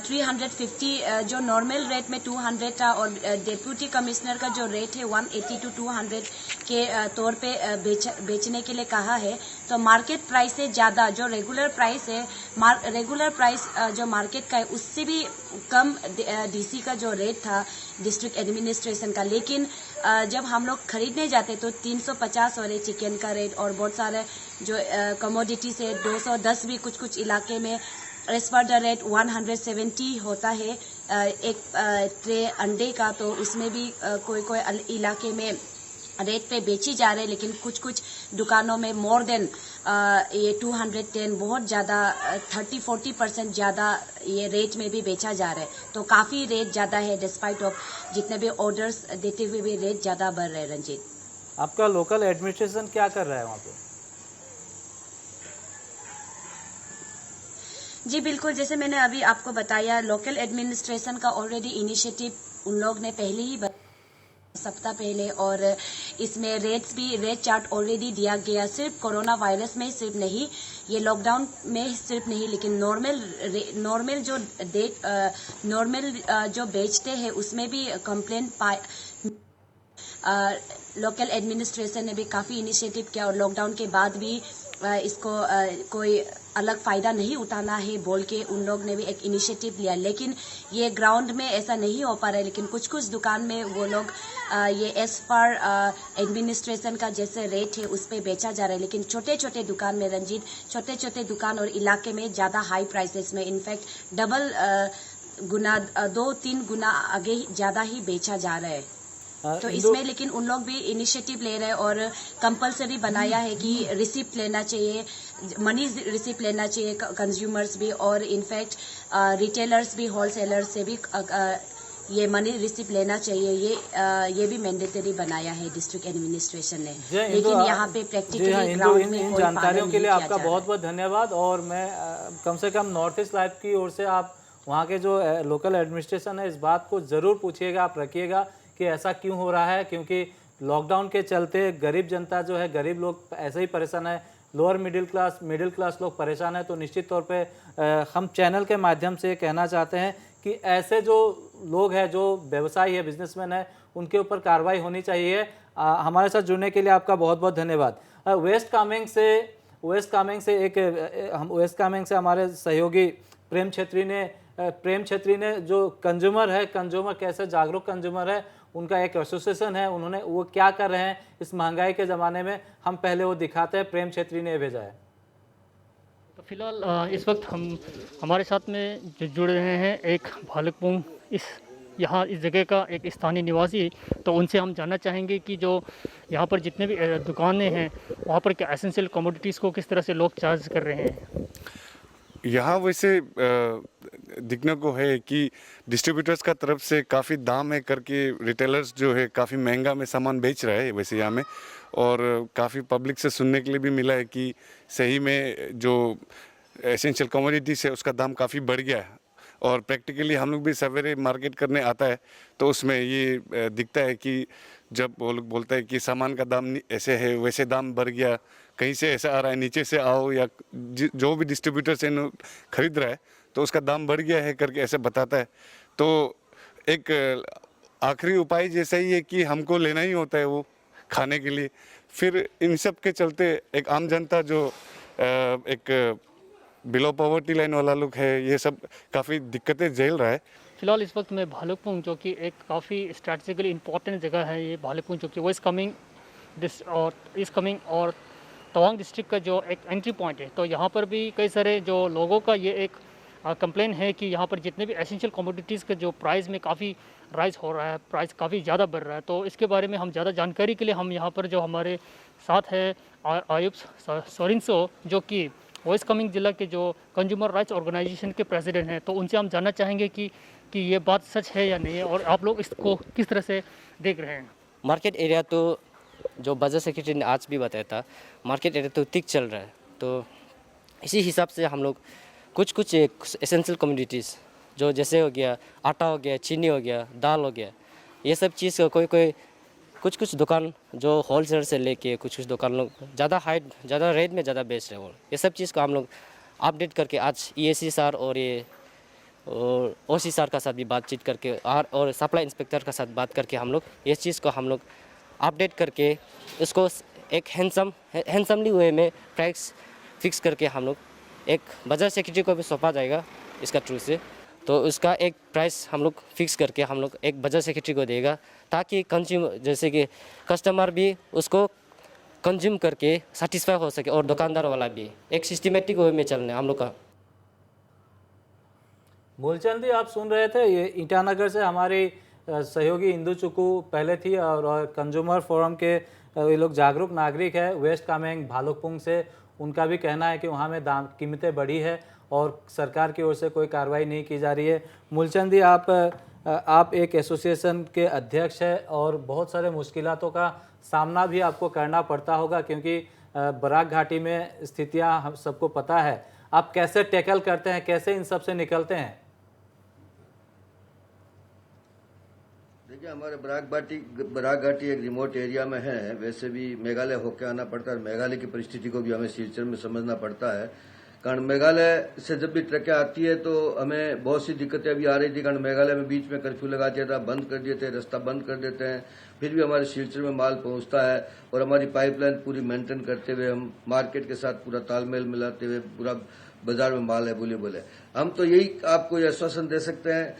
H: 350 जो नॉर्मल रेट में 200 था, और डिप्यूटी कमिश्नर का जो रेट है 180 to 200 के तौर पे बेचने के लिए कहा है। तो मार्केट प्राइस से ज़्यादा जो रेगुलर प्राइस है, रेगुलर प्राइस जो मार्केट का है उससे भी कम DC का जो रेट था डिस्ट्रिक्ट एडमिनिस्ट्रेशन का। लेकिन जब हम लोग खरीदने जाते तो 350 हो रहे चिकन का रेट, और बहुत सारे जो कमोडिटी से 210 भी कुछ इलाके में एज पर द रेट 170 होता है एक ट्रे अंडे का। तो उसमें भी कोई इलाके में रेट पे बेची जा रहे हैं, लेकिन कुछ दुकानों में मोर देन ये 210 बहुत ज़्यादा 30-40% ज़्यादा ये रेट में भी बेचा जा रहा है। तो काफ़ी रेट ज़्यादा है, डिस्पाइट ऑफ जितने भी ऑर्डर्स देते हुए भी रेट ज़्यादा बढ़ रहे हैं। रंजीत,
A: आपका लोकल एडमिनिस्ट्रेशन क्या कर रहा है वहाँ पे?
H: जी बिल्कुल, जैसे मैंने अभी आपको बताया, लोकल एडमिनिस्ट्रेशन का ऑलरेडी इनिशिएटिव उन लोग ने पहले ही सप्ताह पहले, और इसमें रेट चार्ट ऑलरेडी दिया गया। सिर्फ कोरोना वायरस में सिर्फ नहीं, ये लॉकडाउन में सिर्फ नहीं, लेकिन नॉर्मल जो बेचते हैं उसमें भी कंप्लेंट लोकल एडमिनिस्ट्रेशन ने भी काफ़ी इनिशिएटिव किया, और लॉकडाउन के बाद भी इसको कोई अलग फ़ायदा नहीं उठाना है बोल के उन लोग ने भी एक इनिशिएटिव लिया। लेकिन ये ग्राउंड में ऐसा नहीं हो पा रहा है। लेकिन कुछ दुकान में वो लोग ये एज पर एडमिनिस्ट्रेशन का जैसे रेट है उस पर बेचा जा रहा है। लेकिन छोटे दुकान में रंजीत, छोटे दुकान और इलाके में ज़्यादा हाई प्राइसेस में, इनफैक्ट डबल गुना 2-3 गुना आगे ज़्यादा ही बेचा जा रहा है। तो इसमें लेकिन उन लोग भी इनिशिएटिव ले रहे हैं और कंपलसरी बनाया है कि रिसिप्ट लेना चाहिए, मनी रिसिप्ट लेना चाहिए कंज्यूमर्स भी, और इनफैक्ट रिटेलर्स भी, होलसेलर्स से भी ये मनी रिसिप्ट लेना चाहिए। ये भी मैंडेटरी बनाया है डिस्ट्रिक्ट एडमिनिस्ट्रेशन ने, लेकिन यहाँ पे प्रैक्टिकली ग्राउंड में
A: इन जानकारियों के लिए आपका बहुत बहुत धन्यवाद। और मैं कम से कम नॉर्थ ईस्ट लाइव की ओर से आप वहाँ के जो लोकल एडमिनिस्ट्रेशन है इस बात को ज़रूर पूछिएगा, आप रखिएगा कि ऐसा क्यों हो रहा है, क्योंकि लॉकडाउन के चलते गरीब जनता जो है, गरीब लोग ऐसे ही परेशान है, लोअर मिडिल क्लास लोग परेशान है। तो निश्चित तौर पे हम चैनल के माध्यम से कहना चाहते हैं कि ऐसे जो लोग हैं, जो व्यवसायी है, बिजनेसमैन है, उनके ऊपर कार्रवाई होनी चाहिए। हमारे साथ जुड़ने के लिए आपका बहुत बहुत धन्यवाद। वेस्ट कामेंग से हमारे सहयोगी प्रेम छेत्री ने जो कंज्यूमर कैसे जागरूक कंज्यूमर है, उनका एक एसोसिएशन है, उन्होंने वो क्या कर रहे हैं इस महंगाई के ज़माने में, हम पहले वो दिखाते हैं। प्रेम छेत्री ने भेजा है।
I: तो फिलहाल इस वक्त हमारे साथ में जो जुड़ रहे हैं एक भालुकपोंग इस जगह का एक स्थानीय निवासी, तो उनसे हम जानना चाहेंगे कि जो यहाँ पर जितने भी दुकानें हैं वहाँ पर क्या एसेंशियल कमोडिटीज़ को किस तरह से लोग चार्ज कर रहे हैं।
J: यहाँ वैसे दिखने को है कि डिस्ट्रीब्यूटर्स का तरफ से काफ़ी दाम है करके रिटेलर्स जो है काफ़ी महंगा में सामान बेच रहा है वैसे यहाँ में, और काफ़ी पब्लिक से सुनने के लिए भी मिला है कि सही में जो एसेंशियल कमोडिटीज़ है उसका दाम काफ़ी बढ़ गया है। और प्रैक्टिकली हम लोग भी सवेरे मार्केट करने आता है तो उसमें ये दिखता है कि जब वो लोग बोलता है कि सामान का दाम ऐसे है, वैसे दाम बढ़ गया, कहीं से ऐसा आ रहा है, नीचे से आओ, या जो भी डिस्ट्रीब्यूटर से खरीद रहा है तो उसका दाम बढ़ गया है करके ऐसे बताता है। तो एक आखिरी उपाय जैसा ही है कि हमको लेना ही होता है वो खाने के लिए। फिर इन सब के चलते एक आम जनता जो एक बिलो पॉवर्टी लाइन वाला लोग है, ये सब काफ़ी दिक्कतें झेल रहा है।
I: फिलहाल इस वक्त मैं भालुकपोंग, जो कि एक काफ़ी स्ट्रैटेजिकली इंपॉर्टेंट जगह है, ये भालुकपोंग जो कि वो इस कमिंग और तवांग डिस्ट्रिक्ट का जो एक एंट्री पॉइंट है, तो यहाँ पर भी कई सारे जो लोगों का ये एक कंप्लेन है कि यहाँ पर जितने भी एसेंशियल कमोडिटीज़ के जो प्राइस में काफ़ी राइज हो रहा है, प्राइस काफ़ी ज़्यादा बढ़ रहा है। तो इसके बारे में हम ज़्यादा जानकारी के लिए हम यहाँ पर जो हमारे साथ है आयुब सोरिंसो, जो कि वेस्ट कामेंग जिला के जो कंज्यूमर राइट्स ऑर्गेनाइजेशन के प्रेसिडेंट हैं, तो उनसे हम जानना चाहेंगे कि ये बात सच है या नहीं है और आप लोग इसको किस तरह से देख रहे हैं।
K: मार्केट एरिया तो जो बाजार सेक्रेटरी ने आज भी बताया था, मार्केट एरिया तो ठीक चल रहा है। तो इसी हिसाब से हम लोग कुछ एसेंशियल कमोडिटीज़ जो जैसे हो गया आटा हो गया, चीनी हो गया, दाल हो गया, ये सब चीज़ कुछ दुकान जो होलसेलर से लेके कुछ दुकान लोग ज़्यादा रेट में ज़्यादा बेच रहे हैं। ये सब चीज़ को हम लोग अपडेट करके आज EAC सर और OC सर का साथ भी बातचीत करके और सप्लाई इंस्पेक्टर का साथ बात करके हम लोग इस चीज़ को हम लोग अपडेट करके इसको एक हैंडसमली वे में प्राइस फिक्स करके हम लोग एक बाजार सेक्रेटरी को भी सौंपा जाएगा इसका थ्रू से। तो उसका एक प्राइस हम लोग फिक्स करके हम लोग एक बाजार सेक्रेटरी को देगा, ताकि कंज्यूमर जैसे कि कस्टमर भी उसको कंज्यूम करके सेटिस्फाई हो सके और दुकानदार वाला भी एक सिस्टमेटिक वे में चलना है हम लोग का।
A: मूलचंद जी, आप सुन रहे थे, ये ईटानगर से हमारी सहयोगी इंदु चुकू पहले थी और कंज्यूमर फोरम के ये लोग जागरूक नागरिक है वेस्ट कामेंग भालुकपोंग से। उनका भी कहना है कि वहाँ में कीमतें बढ़ी है और सरकार की ओर से कोई कार्रवाई नहीं की जा रही है। मूलचंद जी, आप एक एसोसिएशन के अध्यक्ष हैं और बहुत सारे मुश्किलातों का सामना भी आपको करना पड़ता होगा, क्योंकि बराक घाटी में स्थितियाँ हम सबको पता है। आप कैसे टैकल करते हैं, कैसे इन सब से निकलते हैं?
D: देखिए, हमारे बराक घाटी एक रिमोट एरिया में है। वैसे भी मेघालय होकर आना पड़ता है, मेघालय की परिस्थिति को भी हमें सिलसिले में समझना पड़ता है। कारण मेघालय से जब भी ट्रकें आती है तो हमें बहुत सी दिक्कतें अभी आ रही थी। कारण मेघालय में बीच में कर्फ्यू लगा दिया था, बंद कर दिए थे, रास्ता बंद कर देते हैं, फिर भी हमारे सिलसिले में माल पहुंचता है और हमारी पाइपलाइन पूरी मेंटेन करते हुए हम मार्केट के साथ पूरा तालमेल मिलाते हुए पूरा बाजार में माल है बोले। हम तो यही आपको आश्वासन दे सकते हैं,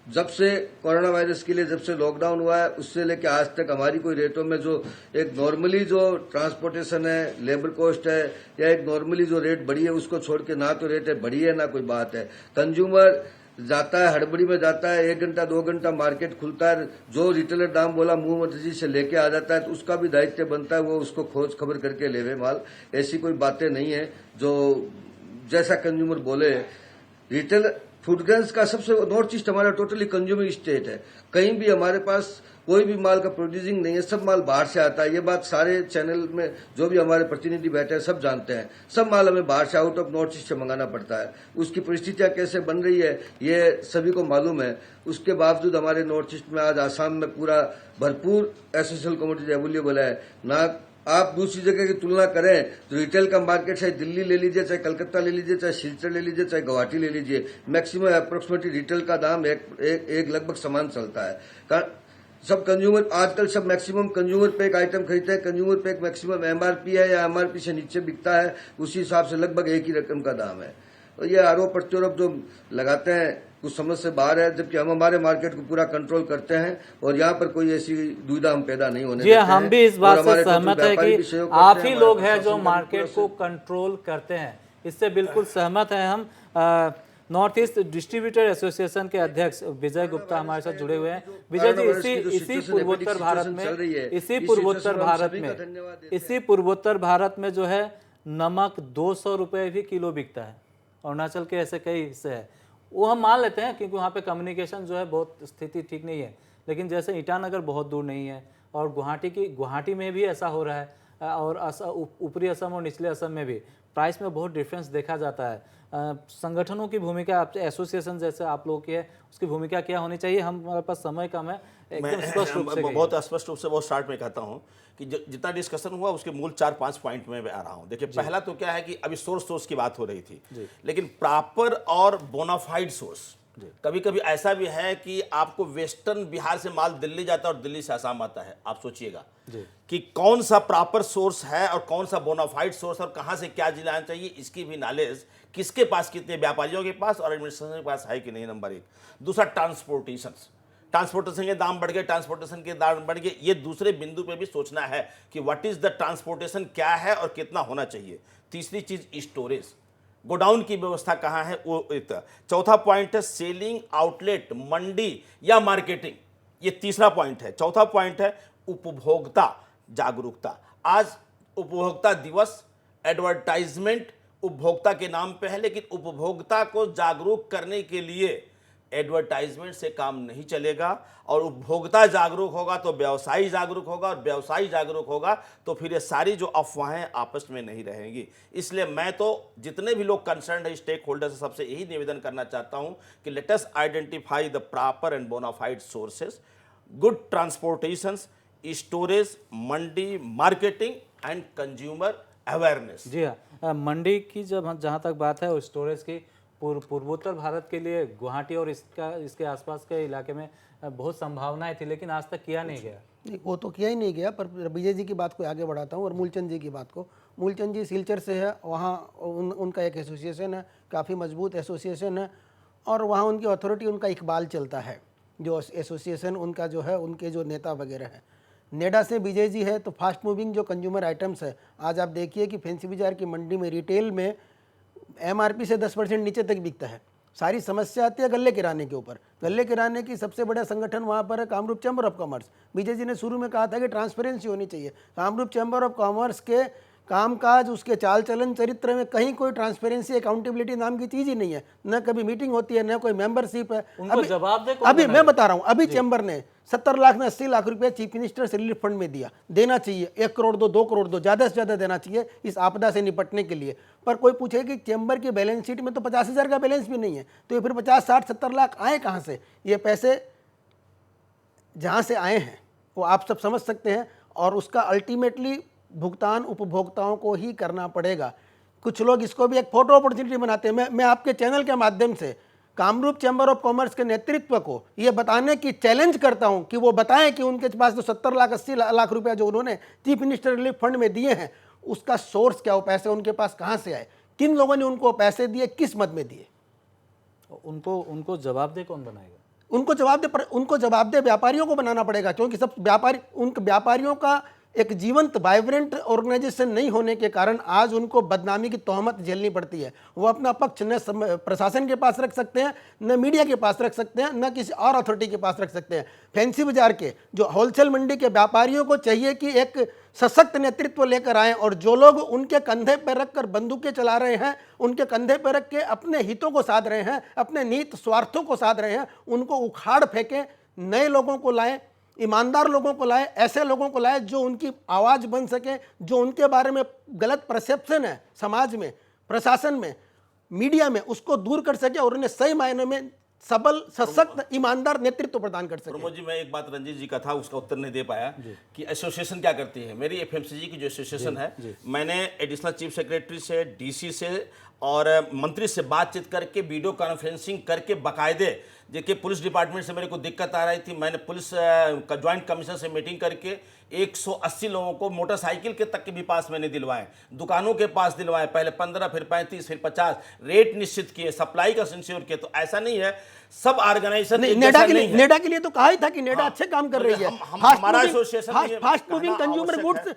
D: जब से कोरोना वायरस के लिए जब से लॉकडाउन हुआ है उससे लेकर आज तक हमारी कोई रेटों में जो एक नॉर्मली जो ट्रांसपोर्टेशन है, लेबर कॉस्ट है या एक नॉर्मली जो रेट बढ़ी है उसको छोड़ के ना तो रेट बढ़ी है ना कोई बात है। कंज्यूमर जाता है, हड़बड़ी में जाता है, 1 घंटा 2 घंटा मार्केट खुलता है, जो रिटेलर दाम बोला मुंह मर्जी से लेके आ जाता है, तो उसका भी दायित्व बनता है वो उसको खोज खबर करके लेवे माल। ऐसी कोई बातें नहीं है जो जैसा कंज्यूमर बोले। रिटेल फूड ग्रेन्स का सबसे नॉर्थ ईस्ट हमारा टोटली कंज्यूमिंग स्टेट है। कहीं भी हमारे पास कोई भी माल का प्रोड्यूसिंग नहीं है, सब माल बाहर से आता है। ये बात सारे चैनल में जो भी हमारे प्रतिनिधि बैठे हैं सब जानते हैं। सब माल हमें बाहर से आउट ऑफ नॉर्थ ईस्ट से मंगाना पड़ता है। उसकी परिस्थितियां कैसे बन रही है ये सभी को मालूम है। उसके बावजूद हमारे नॉर्थ ईस्ट में आज आसाम में पूरा भरपूर एसेंशियल कमोडिटी अवेलेबल है ना। आप दूसरी जगह की तुलना करें तो रिटेल का मार्केट चाहे दिल्ली ले लीजिए, चाहे कलकत्ता ले लीजिए, चाहे सिलचर ले लीजिए, चाहे गुवाहाटी ले लीजिए, मैक्सिमम अप्रोक्सीमेटली रिटेल का दाम एक लगभग समान चलता है। कारण सब कंज्यूमर आजकल सब मैक्सिमम कंज्यूमर पे एक आइटम खरीदते हैं, कंज्यूमर पे एक मैक्सिमम एमआरपी है या एमआरपी से नीचे बिकता है, उसी हिसाब से लगभग एक ही रकम का दाम है। तो ये आरोप प्रत्यारोप जो लगाते हैं कुछ समझ से बाहर है, जबकि हम हमारे मार्केट को पूरा कंट्रोल करते हैं और यहाँ पर कोई ऐसी दुविधा हम पैदा नहीं होने
A: जी
D: देते
A: हम
D: हैं।
A: भी इस
D: और
A: बात से
D: हमारे
A: सहमत
D: टोटल
A: है
D: व्यापारी भी
A: कि
D: सहयोग करते
A: आप
D: हैं,
A: ही
D: हमारे
A: लोग हैं जो
D: प्रशासन का
A: मार्केट
D: पूरा
A: को कंट्रोल करते हैं। इससे बिल्कुल सहमत हैं हम। नॉर्थ ईस्ट डिस्ट्रीब्यूटर एसोसिएशन के अध्यक्ष विजय गुप्ता हमारे साथ जुड़े हुए हैं। विजय जी, इसी पूर्वोत्तर भारत में जो है नमक 200 रुपये भी किलो बिकता है। अरुणाचल के ऐसे कई हिस्से हैं, वो हम मान लेते हैं क्योंकि वहाँ पे कम्युनिकेशन जो है बहुत स्थिति ठीक नहीं है। लेकिन जैसे ईटानगर बहुत दूर नहीं है और गुवाहाटी में भी ऐसा हो रहा है, और ऊपरी असम और निचले असम में भी प्राइस में बहुत डिफरेंस देखा जाता है। संगठनों की भूमिका, एसोसिएशन जैसे आप लोगों की है, उसकी भूमिका क्या होनी चाहिए? हमारे पास समय कम है, एकदम स्पष्ट रूप से
B: बहुत स्पष्ट रूप से बहुत स्टार्ट में कहता हूँ कि जितना डिस्कशन हुआ उसके मूल 4-5 पॉइंट में आ रहा हूँ। देखिए, पहला तो क्या है कि अभी सोर्स की बात हो रही थी, लेकिन प्रॉपर और बोनाफाइड सोर्स। कभी कभी ऐसा भी है कि आपको वेस्टर्न बिहार से माल दिल्ली जाता है और दिल्ली से आसाम आता है। आप सोचिएगा कि कौन सा प्रॉपर सोर्स है और कौन सा बोनाफाइड सोर्स और कहां से क्या जिलाना चाहिए, इसकी भी नॉलेज किसके पास, कितने व्यापारियों के पास और एडमिनिस्ट्रेशन के पास है कि नहीं, नंबर 1। दूसरा, ट्रांसपोर्टेशन के दाम बढ़ गए, ट्रांसपोर्टेशन के दाम बढ़ गए, ये दूसरे बिंदु पे भी सोचना है कि व्हाट इज द ट्रांसपोर्टेशन क्या है और कितना होना चाहिए। तीसरी चीज, स्टोरेज, गोडाउन की व्यवस्था कहाँ है वो। चौथा पॉइंट है सेलिंग आउटलेट, मंडी या मार्केटिंग, ये तीसरा पॉइंट है। चौथा पॉइंट है उपभोक्ता जागरूकता। आज उपभोक्ता दिवस, एडवर्टाइजमेंट उपभोक्ता के नाम पे है, लेकिन उपभोक्ता को जागरूक करने के लिए एडवर्टाइजमेंट से काम नहीं चलेगा। और उपभोक्ता जागरूक होगा तो व्यवसायी जागरूक होगा, और व्यवसायी जागरूक होगा तो फिर ये सारी जो अफवाहें आपस में नहीं रहेंगी। इसलिए मैं तो जितने भी लोग कंसर्न है, स्टेक होल्डर्स, सबसे यही निवेदन करना चाहता हूं कि let us identify the proper and bonafide sources, good transportation, storage, mandi, marketing and consumer awareness.
A: जी हाँ, मंडी की जहाँ तक बात है और स्टोरेज की, पूर्वोत्तर भारत के लिए गुवाहाटी और इसके आसपास के इलाके में बहुत संभावनाएं थी, लेकिन आज तक किया नहीं गया।
C: नहीं, वो तो किया ही नहीं गया। पर विजय जी की बात को आगे बढ़ाता हूँ और मूलचंद जी की बात को। मूलचंद जी सिलचर से है, वहाँ उनका एक एसोसिएशन है, काफ़ी मजबूत एसोसिएशन है, और वहाँ उनकी अथॉरिटी, उनका इकबाल चलता है। जो एसोसिएशन उनका जो है, उनके जो नेता वगैरह हैं। नेडा से विजय जी है, तो फास्ट मूविंग जो कंज्यूमर आइटम्स है, आज आप देखिए कि फैंसी बाजार की मंडी में रिटेल में एमआरपी से 10% नीचे तक बिकता है। सारी समस्या आती है गल्ले किराने के ऊपर। गल्ले किराने की सबसे बड़ा संगठन वहाँ पर है Kamrup chamber of commerce. Vijay ji ने शुरू में कहा था कि ट्रांसपेरेंसी होनी चाहिए। कामरूप चैम्बर ऑफ कॉमर्स के कामकाज, उसके चाल चलन, चरित्र में कहीं कोई ट्रांसपेरेंसी, अकाउंटेबिलिटी नाम की चीज़ ही नहीं है। न कभी मीटिंग होती है, न कोई मेंबरशिप है। अभी मैं बता रहा हूँ, अभी चैम्बर ने 70 लाख में 80 लाख रुपए चीफ मिनिस्टर्स रिलीफ फंड में दिया। देना चाहिए, 1 करोड़ दो, 2 करोड़ दो, ज़्यादा से ज़्यादा देना चाहिए इस आपदा से निपटने के लिए। पर कोई पूछे कि चैम्बर की बैलेंस शीट में तो 50,000 का बैलेंस भी नहीं है, तो ये फिर 50, 60, 70 लाख आए कहाँ से? ये पैसे जहाँ से आए हैं वो आप सब समझ सकते हैं, और उसका अल्टीमेटली भुगतान उपभोक्ताओं को ही करना पड़ेगा। कुछ लोग इसको भी एक फोटो अपॉर्चुनिटी बनाते हैं। मैं आपके चैनल के माध्यम से कामरूप चैम्बर ऑफ कॉमर्स के नेतृत्व को ये बताने की चैलेंज करता हूं कि वो बताएं कि उनके पास जो 70 लाख 80 लाख रुपया जो उन्होंने चीफ मिनिस्टर रिलीफ फंड में दिए हैं, उसका सोर्स क्या, वो पैसे उनके पास कहां से आए, किन लोगों ने उनको पैसे दिए, किस मद में दिए।
A: उनको जवाबदेह कौन बनाएगा?
C: उनको जवाबदेह व्यापारियों को बनाना पड़ेगा, क्योंकि सब व्यापारियों का एक जीवंत वाइब्रेंट ऑर्गेनाइजेशन नहीं होने के कारण आज उनको बदनामी की तोहमत झेलनी पड़ती है। वो अपना पक्ष न प्रशासन के पास रख सकते हैं, न मीडिया के पास रख सकते हैं, न किसी और अथॉरिटी के पास रख सकते हैं। फैंसी बाजार के जो होलसेल मंडी के व्यापारियों को चाहिए कि एक सशक्त नेतृत्व लेकर आएं और जो लोग उनके कंधे पर रखकर बंदूकें चला रहे हैं, उनके कंधे पर रख के अपने हितों को साध रहे हैं, अपने निहित स्वार्थों को साध रहे हैं, उनको उखाड़ फेंकें, नए लोगों को लाएं, ईमानदार लोगों को लाएं, ऐसे लोगों को लाएं जो उनकी आवाज़ बन सके, जो उनके बारे में गलत परसेप्शन है समाज में, प्रशासन में, मीडिया में, उसको दूर कर सके और उन्हें सही मायने में सबल, सशक्त, ईमानदार नेतृत्व प्रदान कर सके।
B: प्रमोद जी, मैं एक बात रंजीत जी का था, उसका उत्तर नहीं दे पाया कि एसोसिएशन क्या करती है। मेरी एफएमसीजी की जो एसोसिएशन है, मैंने एडिशनल चीफ सेक्रेटरी से, डीसी से और मंत्री से बातचीत करके, वीडियो कॉन्फ्रेंसिंग करके, बाकायदे देखिए पुलिस डिपार्टमेंट से मेरे को दिक्कत आ रही थी, मैंने पुलिस का ज्वाइंट कमिश्नर से मीटिंग करके 180 लोगों को मोटरसाइकिल के तक के भी पास मैंने दिलवाए, दुकानों के पास दिलवाए, पहले 15 फिर 35 फिर 50, रेट निश्चित किए, सप्लाई का इंश्योर किए। तो ऐसा नहीं है सब ऑर्गेनाइजेशन
C: नेडा के लिए तो कहा ही था कि नेडा अच्छे काम कर रही है।
B: हमारा association
C: fast moving consumer goods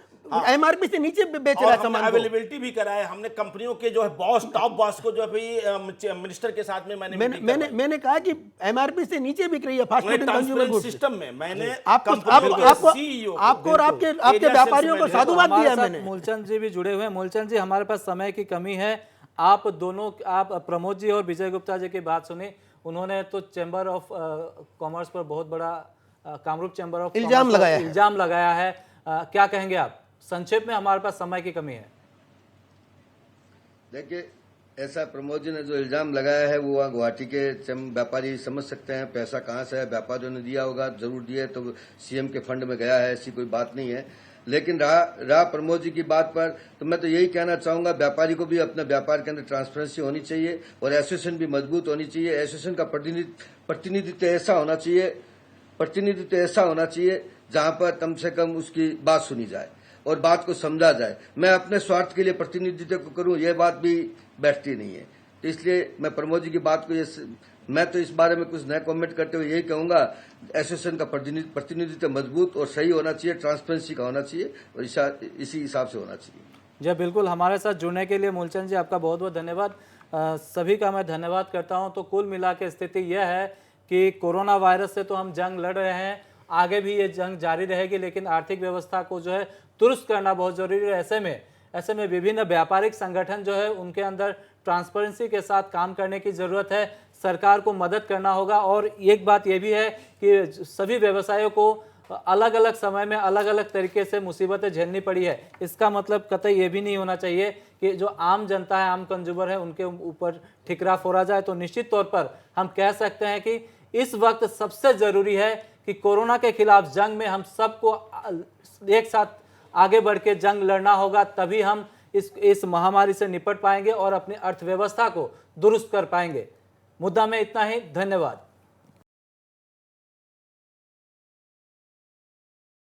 C: MRP से नीचे बेच रहा है सामान,
B: अवेलेबिलिटी भी कराया हमने। कंपनियों के जो है बॉस, टॉप बॉस को जो है मिनिस्टर के साथ में
C: मैंने कहा कि एमआरपी से नीचे बिक रही है fast food consumer goods
B: system में। मैंने
C: आपको और आपके व्यापारियों को साधुवाद दिया मैंने।
A: मूलचंद जी भी जुड़े हुए हैं। मूलचंद जी, हमारे पास समय की कमी है, आप दोनों, आप प्रमोद जी और विजय गुप्ता जी की बात सुनी। उन्होंने तो चैम्बर ऑफ कॉमर्स पर बहुत बड़ा, कामरूप चैम्बर ऑफ
C: इल्जाम
A: लगाया है। क्या कहेंगे आप? संक्षेप में, हमारे पास समय की कमी है।
D: देखिए, ऐसा प्रमोद जी ने जो इल्जाम लगाया है वो गुवाहाटी के व्यापारी समझ सकते हैं। पैसा कहाँ से है, व्यापारियों ने दिया होगा, जरूर दिया तो सीएम के फंड में गया है, ऐसी कोई बात नहीं है। लेकिन रहा प्रमोद जी की बात पर, तो मैं तो यही कहना चाहूंगा, व्यापारी को भी अपने व्यापार के अंदर ट्रांसपेरेंसी होनी चाहिए और एसोसिएशन भी मजबूत होनी चाहिए। एसोसिएशन का प्रतिनिधित्व ऐसा होना चाहिए जहां पर कम से कम उसकी बात सुनी जाए और बात को समझा जाए। मैं अपने स्वार्थ के लिए प्रतिनिधित्व को करूं, यह बात भी बैठती नहीं है। तो इसलिए मैं प्रमोद जी की बात को मैं तो इस बारे में कुछ नया कमेंट करते हुए यही कहूंगा, एसोसिएशन का प्रतिनिधित्व मजबूत और सही होना चाहिए, ट्रांसपेरेंसी का होना चाहिए और इसी हिसाब से होना चाहिए।
A: जी बिल्कुल, हमारे साथ जुड़ने के लिए मूलचंद जी आपका बहुत बहुत धन्यवाद। सभी का मैं धन्यवाद करता हूं। तो कुल मिला के स्थिति यह है कि कोरोना वायरस से तो हम जंग लड़ रहे हैं, आगे भी ये जंग जारी रहेगी, लेकिन आर्थिक व्यवस्था को जो है दुरुस्त करना बहुत जरूरी है। ऐसे में विभिन्न व्यापारिक संगठन जो है उनके अंदर ट्रांसपेरेंसी के साथ काम करने की ज़रूरत है। सरकार को मदद करना होगा। और एक बात ये भी है कि सभी व्यवसायों को अलग अलग समय में अलग अलग तरीके से मुसीबतें झेलनी पड़ी है। इसका मतलब कतई ये भी नहीं होना चाहिए कि जो आम जनता है, आम कंज्यूमर है, उनके ऊपर ठिकरा फोड़ा जाए। तो निश्चित तौर पर हम कह सकते हैं कि इस वक्त सबसे ज़रूरी है कि कोरोना के खिलाफ जंग में हम सबको एक साथ आगे बढ़ के जंग लड़ना होगा, तभी हम इस महामारी से निपट पाएंगे और अपनी अर्थव्यवस्था को दुरुस्त कर पाएंगे। मुद्दा में इतना ही। धन्यवाद।